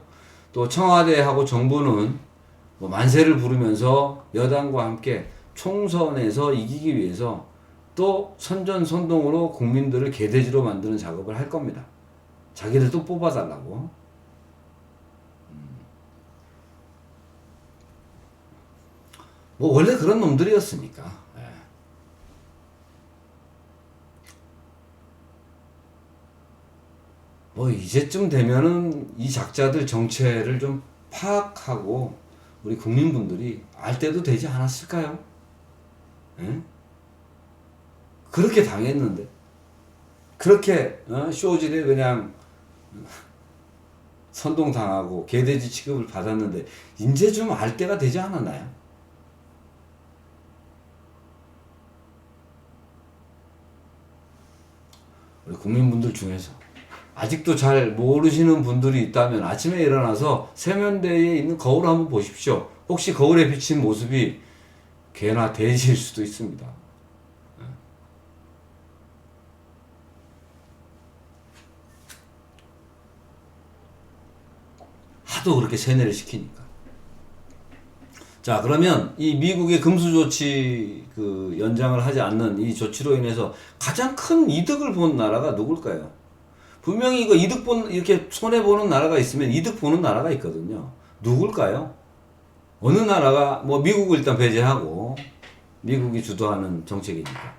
또 청와대하고 정부는 만세를 부르면서 여당과 함께 총선에서 이기기 위해서 또 선전선동으로 국민들을 개돼지로 만드는 작업을 할 겁니다. 자기들도 뽑아달라고. 원래 그런 놈들이었으니까. 이제쯤 되면은 이 작자들 정체를 좀 파악하고 우리 국민분들이 알 때도 되지 않았을까요? 에? 그렇게 당했는데, 그렇게 쇼질에 그냥 선동당하고 개돼지 취급을 받았는데, 이제 좀 알 때가 되지 않았나요? 우리 국민분들 중에서 아직도 잘 모르시는 분들이 있다면 아침에 일어나서 세면대에 있는 거울을 한번 보십시오. 혹시 거울에 비친 모습이 개나 돼지일 수도 있습니다. 하도 그렇게 세뇌를 시키니까. 자, 그러면 이 미국의 금수 조치 연장을 하지 않는 이 조치로 인해서 가장 큰 이득을 본 나라가 누굴까요? 분명히 이거 이렇게 손해보는 나라가 있으면 이득 보는 나라가 있거든요. 누굴까요? 어느 나라가, 미국을 일단 배제하고, 미국이 주도하는 정책이니까.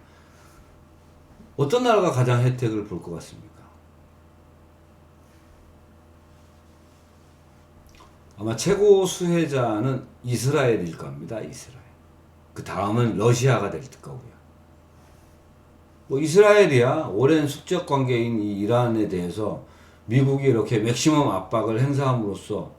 어떤 나라가 가장 혜택을 볼 것 같습니까? 아마 최고 수혜자는 이스라엘일 겁니다. 이스라엘. 그 다음은 러시아가 될 거고요. 이스라엘이야 오랜 숙적 관계인 이 이란에 대해서 미국이 이렇게 맥시멈 압박을 행사함으로써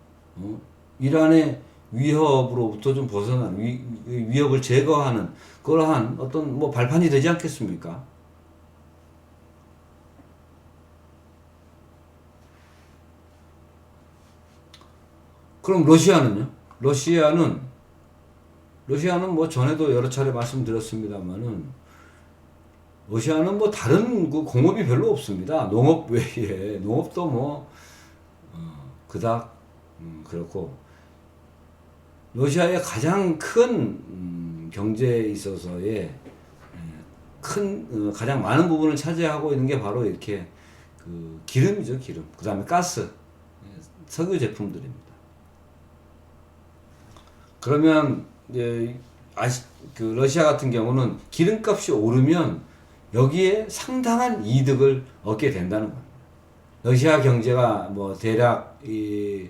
이란의 위협으로부터 좀 벗어난 위협을 제거하는 그러한 어떤 발판이 되지 않겠습니까? 그럼 러시아는요? 러시아는 전에도 여러 차례 말씀드렸습니다만은, 러시아는 다른 공업이 별로 없습니다. 농업 외에. 농업도 그닥, 그렇고, 러시아의 가장 큰, 경제에 있어서의 가장 많은 부분을 차지하고 있는 게 바로 이렇게, 기름이죠, 기름. 그 다음에 가스, 석유 제품들입니다. 그러면 이제 그 러시아 같은 경우는 기름값이 오르면 여기에 상당한 이득을 얻게 된다는 겁니다. 러시아 경제가 뭐 대략 이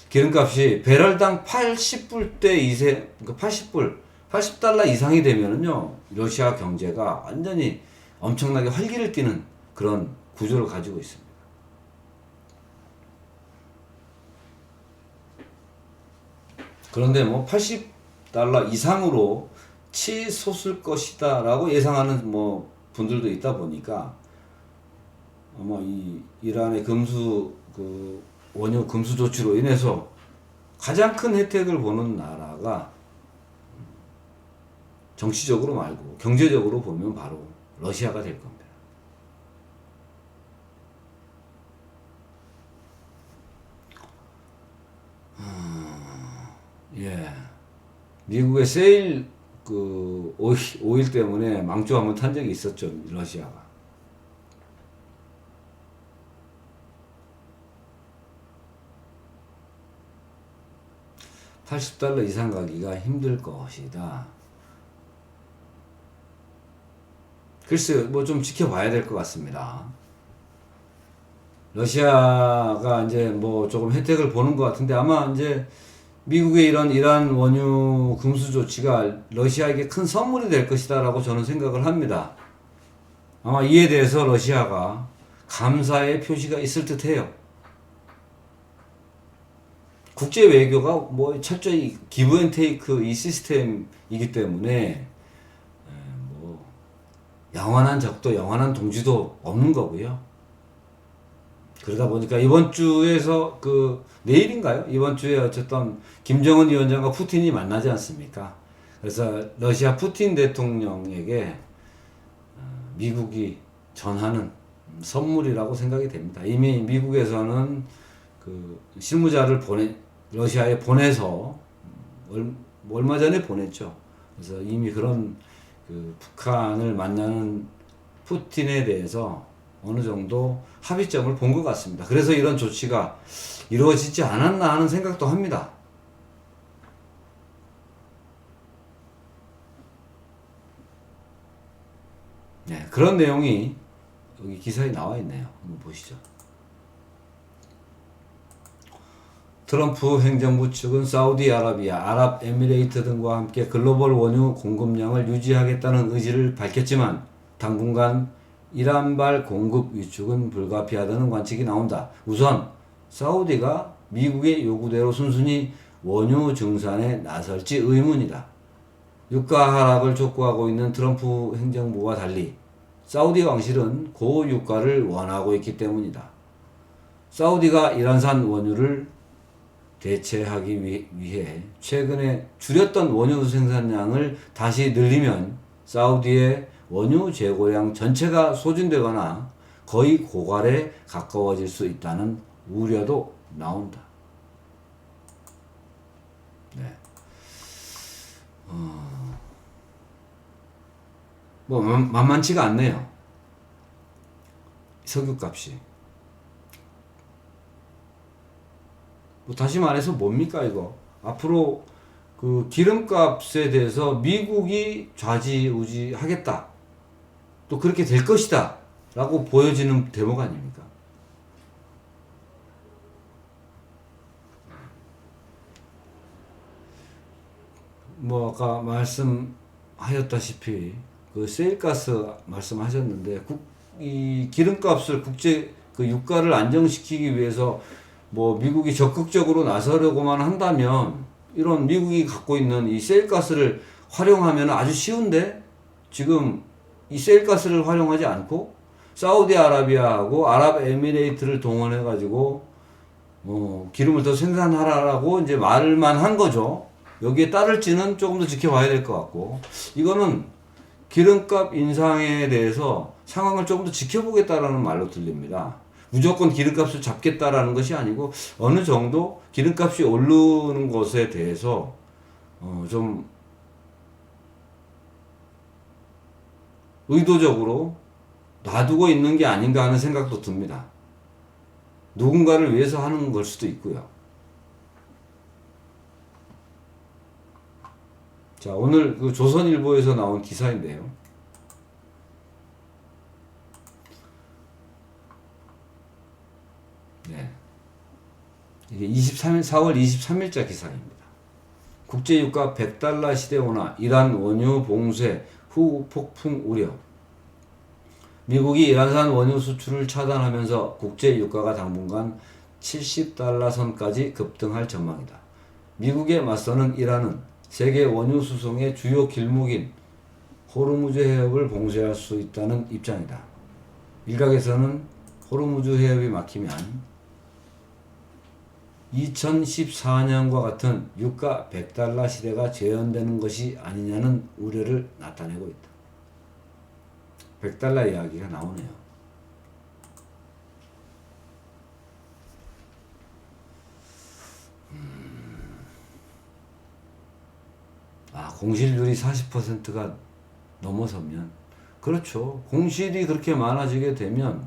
기름값이 배럴당 80불대 이세, 그러니까 80불, 80달러 이상이 되면은요, 러시아 경제가 완전히 엄청나게 활기를 띠는 그런 구조를 가지고 있습니다. 그런데 뭐 80달러 이상으로 치솟을 것이다 라고 예상하는 뭐 분들도 있다 보니까 아마 이 이란의 원유 금수 조치로 인해서 가장 큰 혜택을 보는 나라가 정치적으로 말고 경제적으로 보면 바로 러시아가 될 겁니다. 예. 미국의 세일 그 오일 때문에 망조 한번 탄 적이 있었죠, 러시아가. $80 이상 가기가 힘들 것이다. 글쎄, 뭐 좀 지켜봐야 될 것 같습니다. 러시아가 이제 뭐 조금 혜택을 보는 것 같은데 아마 이제 미국의 이런 이란 원유 금수 조치가 러시아에게 큰 선물이 될 것이다라고 저는 생각을 합니다. 아마 이에 대해서 러시아가 감사의 표시가 있을 듯해요. 국제 외교가 뭐 철저히 기브 앤 테이크 이 시스템이기 때문에 뭐 영원한 적도 영원한 동지도 없는 거고요. 그러다 보니까 이번 주에서 내일인가요? 이번 주에 어쨌든 김정은 위원장과 푸틴이 만나지 않습니까? 그래서 러시아 푸틴 대통령에게 미국이 전하는 선물이라고 생각이 됩니다. 이미 미국에서는 그 실무자를 러시아에 보내서 얼마 전에 보냈죠. 그래서 이미 그런 북한을 만나는 푸틴에 대해서 어느 정도 합의점을 본 것 같습니다. 그래서 이런 조치가 이루어지지 않았나 하는 생각도 합니다. 네, 그런 내용이 여기 기사에 나와 있네요. 한번 보시죠. 트럼프 행정부 측은 사우디아라비아, 아랍에미레이트 등과 함께 글로벌 원유 공급량을 유지하겠다는 의지를 밝혔지만 당분간 이란발 공급 위축은 불가피하다는 관측이 나온다. 우선 사우디가 미국의 요구대로 순순히 원유 증산에 나설지 의문이다. 유가 하락을 촉구하고 있는 트럼프 행정부와 달리 사우디 왕실은 고유가를 원하고 있기 때문이다. 사우디가 이란산 원유를 대체하기 위해 최근에 줄였던 원유 생산량을 다시 늘리면 사우디의 원유 재고량 전체가 소진되거나 거의 고갈에 가까워질 수 있다는 우려도 나온다. 네. 뭐 만만치가 않네요. 석유값이. 뭐 다시 말해서 뭡니까 이거? 앞으로 그 기름값에 대해서 미국이 좌지우지 하겠다. 또 그렇게 될 것이다. 라고 보여지는 대목 아닙니까? 뭐 아까 말씀하셨다시피 그 세일가스 말씀하셨는데 이 기름값을 국제 유가를 안정시키기 위해서 뭐 미국이 적극적으로 나서려고만 한다면 이런 미국이 갖고 있는 이 세일가스를 활용하면 아주 쉬운데 지금 이 세일가스를 활용하지 않고 사우디아라비아하고 아랍에미레이트를 동원해 가지고 기름을 더 생산하라라고 이제 말만 한 거죠. 여기에 따를지는 조금 더 지켜봐야 될 것 같고 이거는 기름값 인상에 대해서 상황을 조금 더 지켜보겠다라는 말로 들립니다. 무조건 기름값을 잡겠다라는 것이 아니고 어느 정도 기름값이 오르는 것에 대해서 좀 의도적으로 놔두고 있는 게 아닌가 하는 생각도 듭니다. 누군가를 위해서 하는 걸 수도 있고요. 자, 오늘 그 조선일보에서 나온 기사인데요. 네. 이게 4월 23일자 기사입니다. 국제유가 100달러 시대 온화, 이란 원유 봉쇄 후 폭풍 우려. 미국이 이란산 원유 수출을 차단하면서 국제유가가 당분간 70달러 선까지 급등할 전망이다. 미국에 맞서는 이란은 세계 원유 수송의 주요 길목인 호르무즈 해협을 봉쇄할 수 있다는 입장이다. 일각에서는 호르무즈 해협이 막히면 2014년과 같은 유가 100달러 시대가 재현되는 것이 아니냐는 우려를 나타내고 있다. 100달러 이야기가 나오네요. 공실률이 40%가 넘어서면, 그렇죠. 공실이 그렇게 많아지게 되면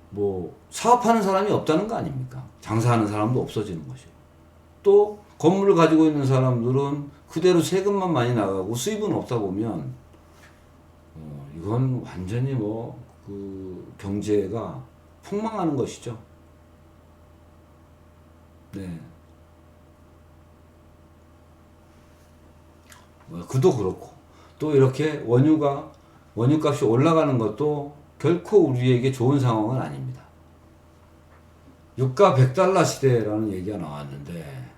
뭐 사업하는 사람이 없다는 거 아닙니까? 장사하는 사람도 없어지는 것이고, 또 건물을 가지고 있는 사람들은 그대로 세금만 많이 나가고 수입은 없다 보면 이건 완전히 뭐 그 경제가 폭망하는 것이죠. 네. 그도 그렇고, 또 이렇게 원유값이 올라가는 것도 결코 우리에게 좋은 상황은 아닙니다. 유가 100달러 시대라는 얘기가 나왔는데,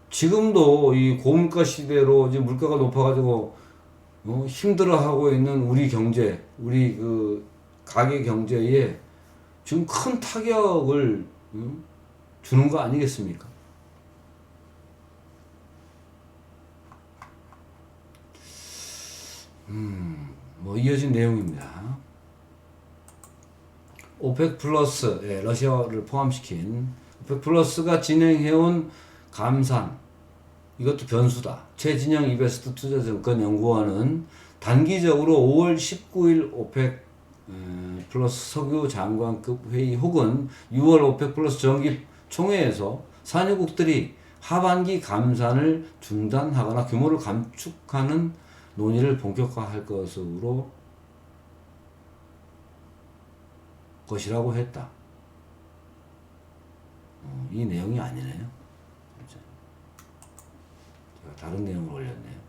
지금도 이 고물가 시대로 이제 물가가 높아가지고 힘들어하고 있는 우리 경제, 우리 그 가계 경제에 지금 큰 타격을 주는 거 아니겠습니까? 뭐 이어진 내용입니다. 오펙 플러스, 러시아를 포함시킨 오펙 플러스가 진행해온 감산, 이것도 변수다. 최진영 이베스트 투자증권 연구원은 단기적으로 5월 19일 오펙 플러스 석유 장관급 회의 혹은 6월 오펙 플러스 정기 총회에서 산유국들이 하반기 감산을 중단하거나 규모를 감축하는 논의를 본격화할 것이라고 했다. 이 내용이 아니네요. 제가 다른 내용을 올렸네요.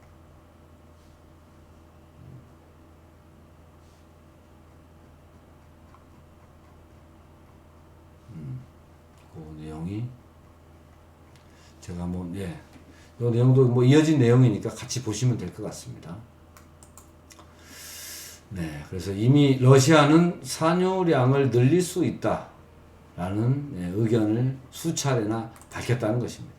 그 내용이 제가 뭐, 이 내용도 뭐 이어진 내용이니까 같이 보시면 될 것 같습니다. 네, 그래서 이미 러시아는 산유량을 늘릴 수 있다라는 의견을 수차례나 밝혔다는 것입니다.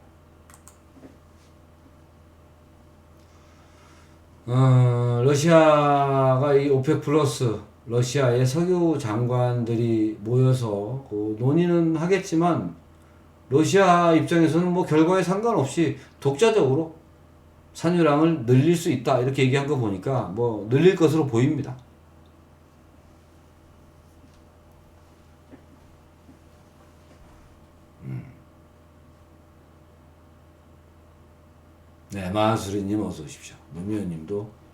러시아가 이 오펙 플러스, 러시아의 석유 장관들이 모여서 그 논의는 하겠지만, 러시아 입장에서는 뭐 결과에 상관없이 독자적으로 산유량을 늘릴 수 있다 이렇게 얘기한 거 보니까 뭐 늘릴 것으로 보입니다. 네, 마수리님 어서 오십시오. 노미연님도.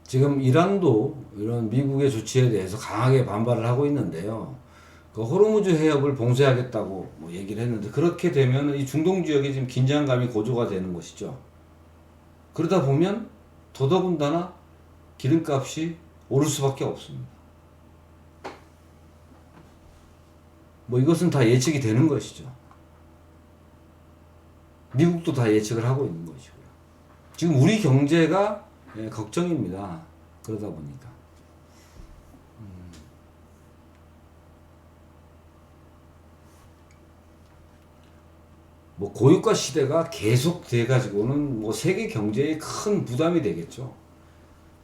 지금 이란도 이런 미국의 조치에 대해서 강하게 반발을 하고 있는데요. 그 호르무즈 해협을 봉쇄하겠다고 뭐 얘기를 했는데, 그렇게 되면 이 중동 지역에 지금 긴장감이 고조가 되는 것이죠. 그러다 보면 더더군다나 기름값이 오를 수밖에 없습니다. 뭐 이것은 다 예측이 되는 것이죠. 미국도 다 예측을 하고 있는 것이고요. 지금 우리 경제가 걱정입니다. 그러다 보니까. 뭐 고유가 시대가 계속 돼가지고는 뭐 세계 경제에 큰 부담이 되겠죠.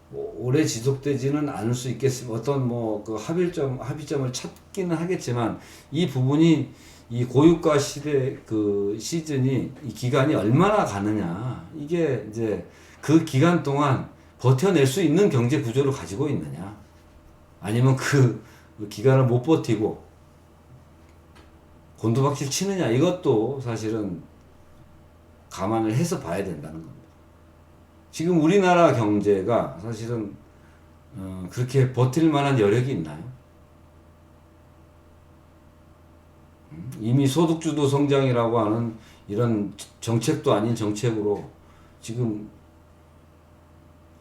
뭐 오래 지속되지는 않을 수 있겠으면 어떤 뭐 그 합의점을 찾기는 하겠지만, 이 부분이 이 고유가 시대 그 시즌이 이 기간이 얼마나 가느냐, 이게 이제 그 기간 동안 버텨낼 수 있는 경제 구조를 가지고 있느냐, 아니면 그 기간을 못 버티고 곤두박질 치느냐, 이것도 사실은 감안을 해서 봐야 된다는 겁니다. 지금 우리나라 경제가 사실은 그렇게 버틸 만한 여력이 있나요? 이미 소득주도 성장이라고 하는 이런 정책도 아닌 정책으로 지금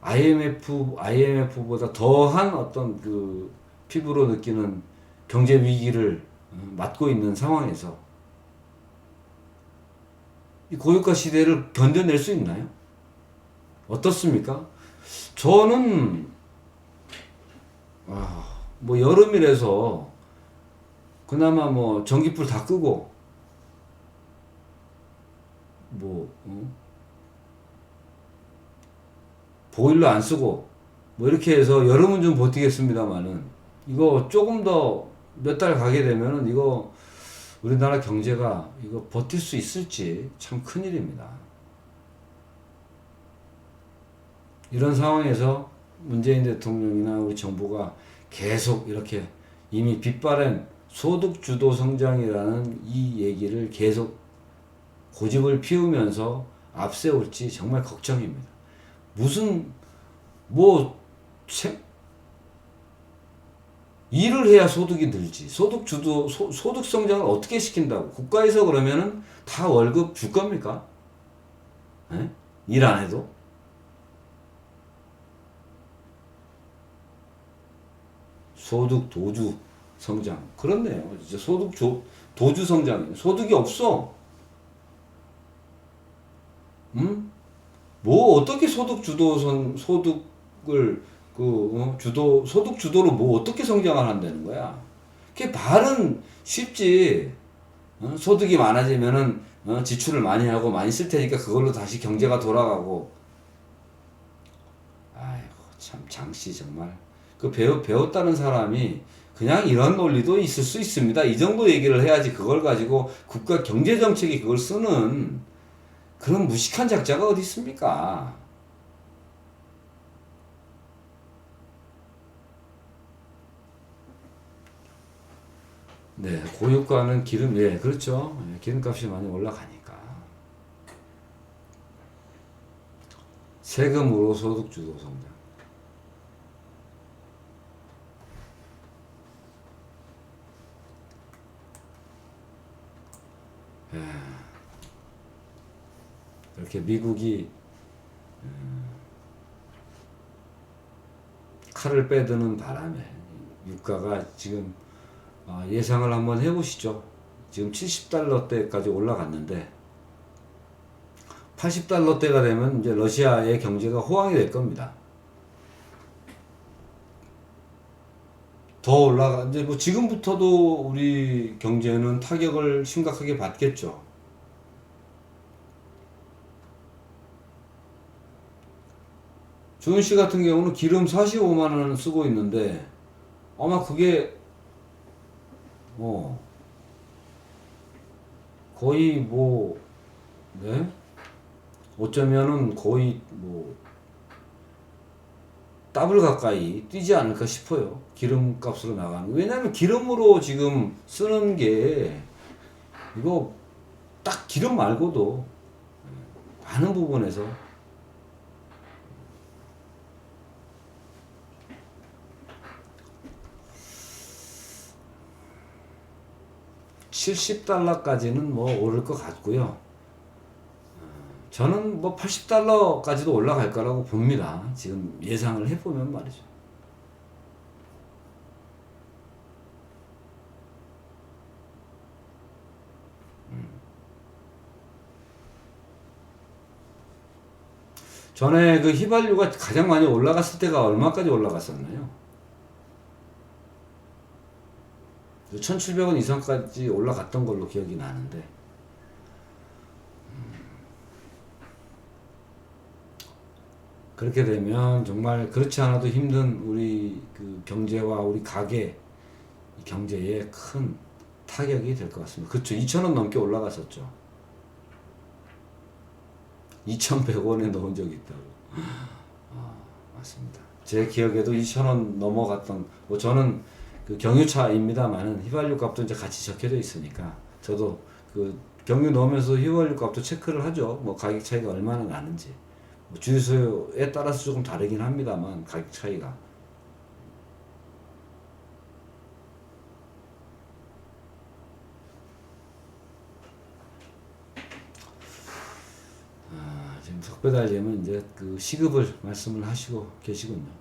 IMF보다 더한 어떤 그 피부로 느끼는 경제 위기를 맞고 있는 상황에서 이 고유가 시대를 견뎌낼 수 있나요? 어떻습니까? 저는 뭐 여름이라서 그나마 뭐 전기불 다 끄고 뭐 보일러 안 쓰고 뭐 이렇게 해서 여름은 좀 버티겠습니다만은, 이거 조금 더 몇 달 가게 되면은 이거 우리나라 경제가 이거 버틸 수 있을지 참 큰일입니다. 이런 상황에서 문재인 대통령이나 우리 정부가 계속 이렇게 이미 빛바랜 소득주도 성장이라는 이 얘기를 계속 고집을 피우면서 앞세울지 정말 걱정입니다. 무슨 일을 해야 소득이 늘지, 소득 성장을 어떻게 시킨다고? 국가에서 그러면은 다 월급 줄 겁니까? 에? 일 안 해도? 소득 도주 성장. 그렇네요. 진짜 도주 성장이에요. 소득이 없어. 응? 뭐 어떻게 소득 주도로 뭐 어떻게 성장을 한다는 거야? 그게 말은 쉽지. 소득이 많아지면은 지출을 많이 하고 많이 쓸 테니까 그걸로 다시 경제가 돌아가고. 아이고 참 장씨 정말. 그 배웠다는 사람이 그냥 이런 논리도 있을 수 있습니다, 이 정도 얘기를 해야지, 그걸 가지고 국가 경제정책이 그걸 쓰는 그런 무식한 작자가 어디 있습니까? 네, 고유가는 기름, 예, 그렇죠. 예, 기름값이 많이 올라가니까. 세금으로 소득주도 성장. 예, 이렇게 미국이 칼을 빼드는 바람에 유가가 지금 예상을 한번 해보시죠. 지금 70달러대까지 올라갔는데 80달러대가 되면 이제 러시아의 경제가 호황이 될 겁니다. 더 이제 뭐 지금부터도 우리 경제는 타격을 심각하게 받겠죠. 조윤 씨 같은 경우는 기름 45만 원 쓰고 있는데 아마 그게 거의 네? 어쩌면은 거의 더블 가까이 뛰지 않을까 싶어요. 기름값으로 나가는. 왜냐면 기름으로 지금 쓰는 게 이거 딱 기름 말고도 많은 부분에서 $70까지는 오를 것 같고요. 저는 80달러까지도 올라갈 거라고 봅니다. 지금 예상을 해보면 말이죠. 전에 그 휘발유가 가장 많이 올라갔을 때가 얼마까지 올라갔었나요? 1,700원 이상까지 올라갔던 걸로 기억이 나는데, 그렇게 되면 정말 그렇지 않아도 힘든 우리 그 경제와 우리 가게 경제에 큰 타격이 될 것 같습니다. 그렇죠. 2,000원 넘게 올라갔었죠. 2,100원에 넣은 적이 있다고. 제 기억에도 2,000원 넘어갔던, 뭐 저는 그 경유차입니다만은 휘발유 값도 이제 같이 적혀져 있으니까 저도 그 경유 넣으면서 휘발유 값도 체크를 하죠. 뭐 가격 차이가 얼마나 나는지. 뭐 주유소에 따라서 조금 다르긴 합니다만 가격 차이가. 지금 석배달님은 이제 그 시급을 말씀을 하시고 계시군요.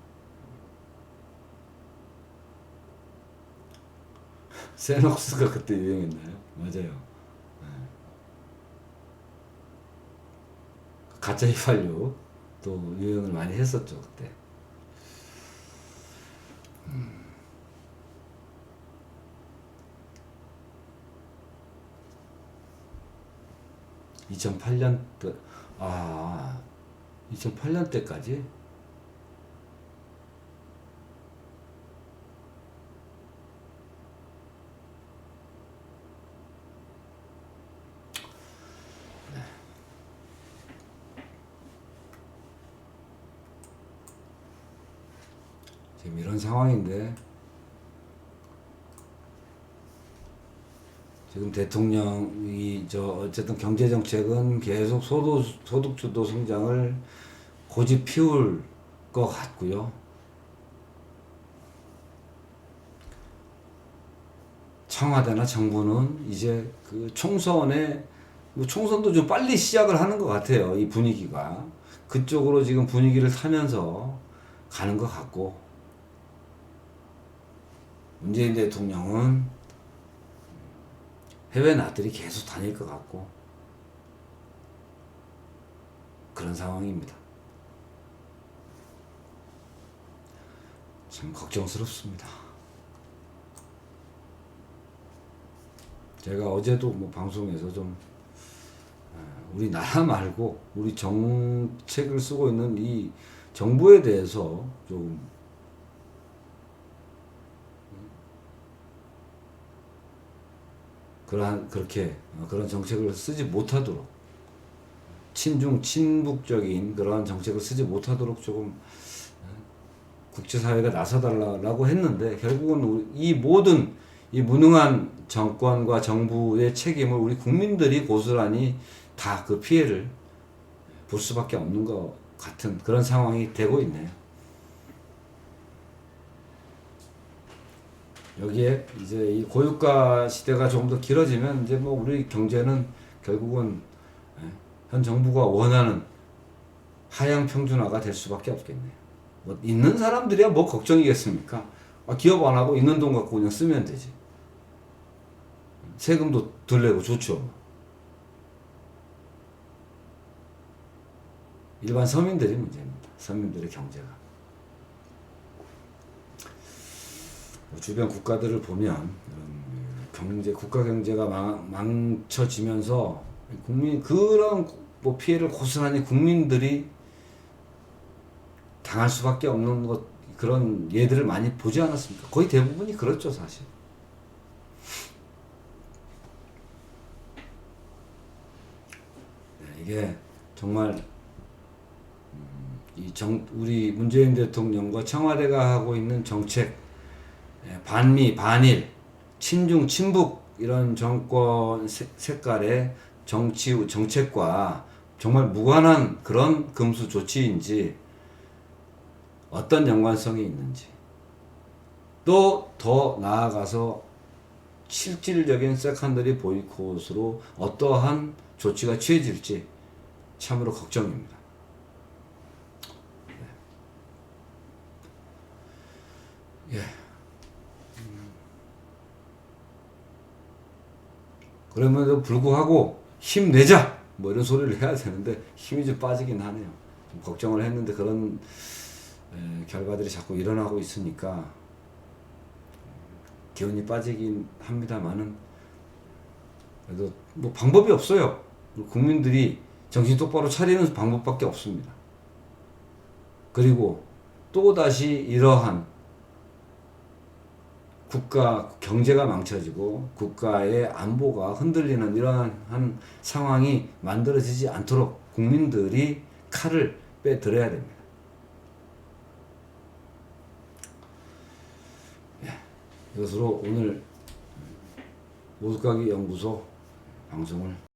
세녹스가 그때 유행했나요? 맞아요. 가짜 휘발유 또 유행을 많이 했었죠 그때. 2008년 때, 2008년 때까지. 지금 이런 상황인데 지금 대통령이 어쨌든 경제 정책은 계속 소득 주도 성장을 고집 피울 것 같고요. 청와대나 정부는 이제 그 총선에 뭐 총선도 좀 빨리 시작을 하는 것 같아요. 이 분위기가 그쪽으로 지금 분위기를 타면서 가는 것 같고, 문재인 대통령은 해외 나들이 계속 다닐 것 같고 그런 상황입니다. 참 걱정스럽습니다. 제가 어제도 뭐 방송에서 좀 우리나라 말고 우리 정책을 쓰고 있는 이 정부에 대해서 좀 그런 정책을 쓰지 못하도록, 친북적인 그러한 정책을 쓰지 못하도록 조금 국제사회가 나서달라고 했는데, 결국은 이 모든 이 무능한 정권과 정부의 책임을 우리 국민들이 고스란히 다 그 피해를 볼 수밖에 없는 것 같은 그런 상황이 되고 있네요. 여기에 이제 이 고유가 시대가 조금 더 길어지면 이제 뭐 우리 경제는 결국은 현 정부가 원하는 하향 평준화가 될 수밖에 없겠네요. 뭐 있는 사람들이야 뭐 걱정이겠습니까? 기업 안 하고 있는 돈 갖고 그냥 쓰면 되지. 세금도 덜 내고 좋죠. 일반 서민들이 문제입니다. 서민들의 경제가. 주변 국가들을 보면 국가 경제가 망쳐지면서 그런 뭐 피해를 고스란히 국민들이 당할 수밖에 없는 그런 예들을 많이 보지 않았습니까? 거의 대부분이 그렇죠, 사실. 이게 정말 우리 문재인 대통령과 청와대가 하고 있는 정책, 반미, 반일, 친중, 친북 이런 정권 색깔의 정책과 정말 무관한 그런 금수 조치인지, 어떤 연관성이 있는지, 또 더 나아가서 실질적인 세컨더리 보이콧으로 어떠한 조치가 취해질지 참으로 걱정입니다. 예. 그럼에도 불구하고 힘내자 뭐 이런 소리를 해야 되는데 힘이 좀 빠지긴 하네요. 좀 걱정을 했는데 그런 결과들이 자꾸 일어나고 있으니까 기운이 빠지긴 합니다만은, 그래도 뭐 방법이 없어요. 국민들이 정신 똑바로 차리는 방법밖에 없습니다. 그리고 또다시 이러한 국가 경제가 망쳐지고 국가의 안보가 흔들리는 이러한 상황이 만들어지지 않도록 국민들이 칼을 빼들어야 됩니다. 이것으로 오늘 모두가기 연구소 방송을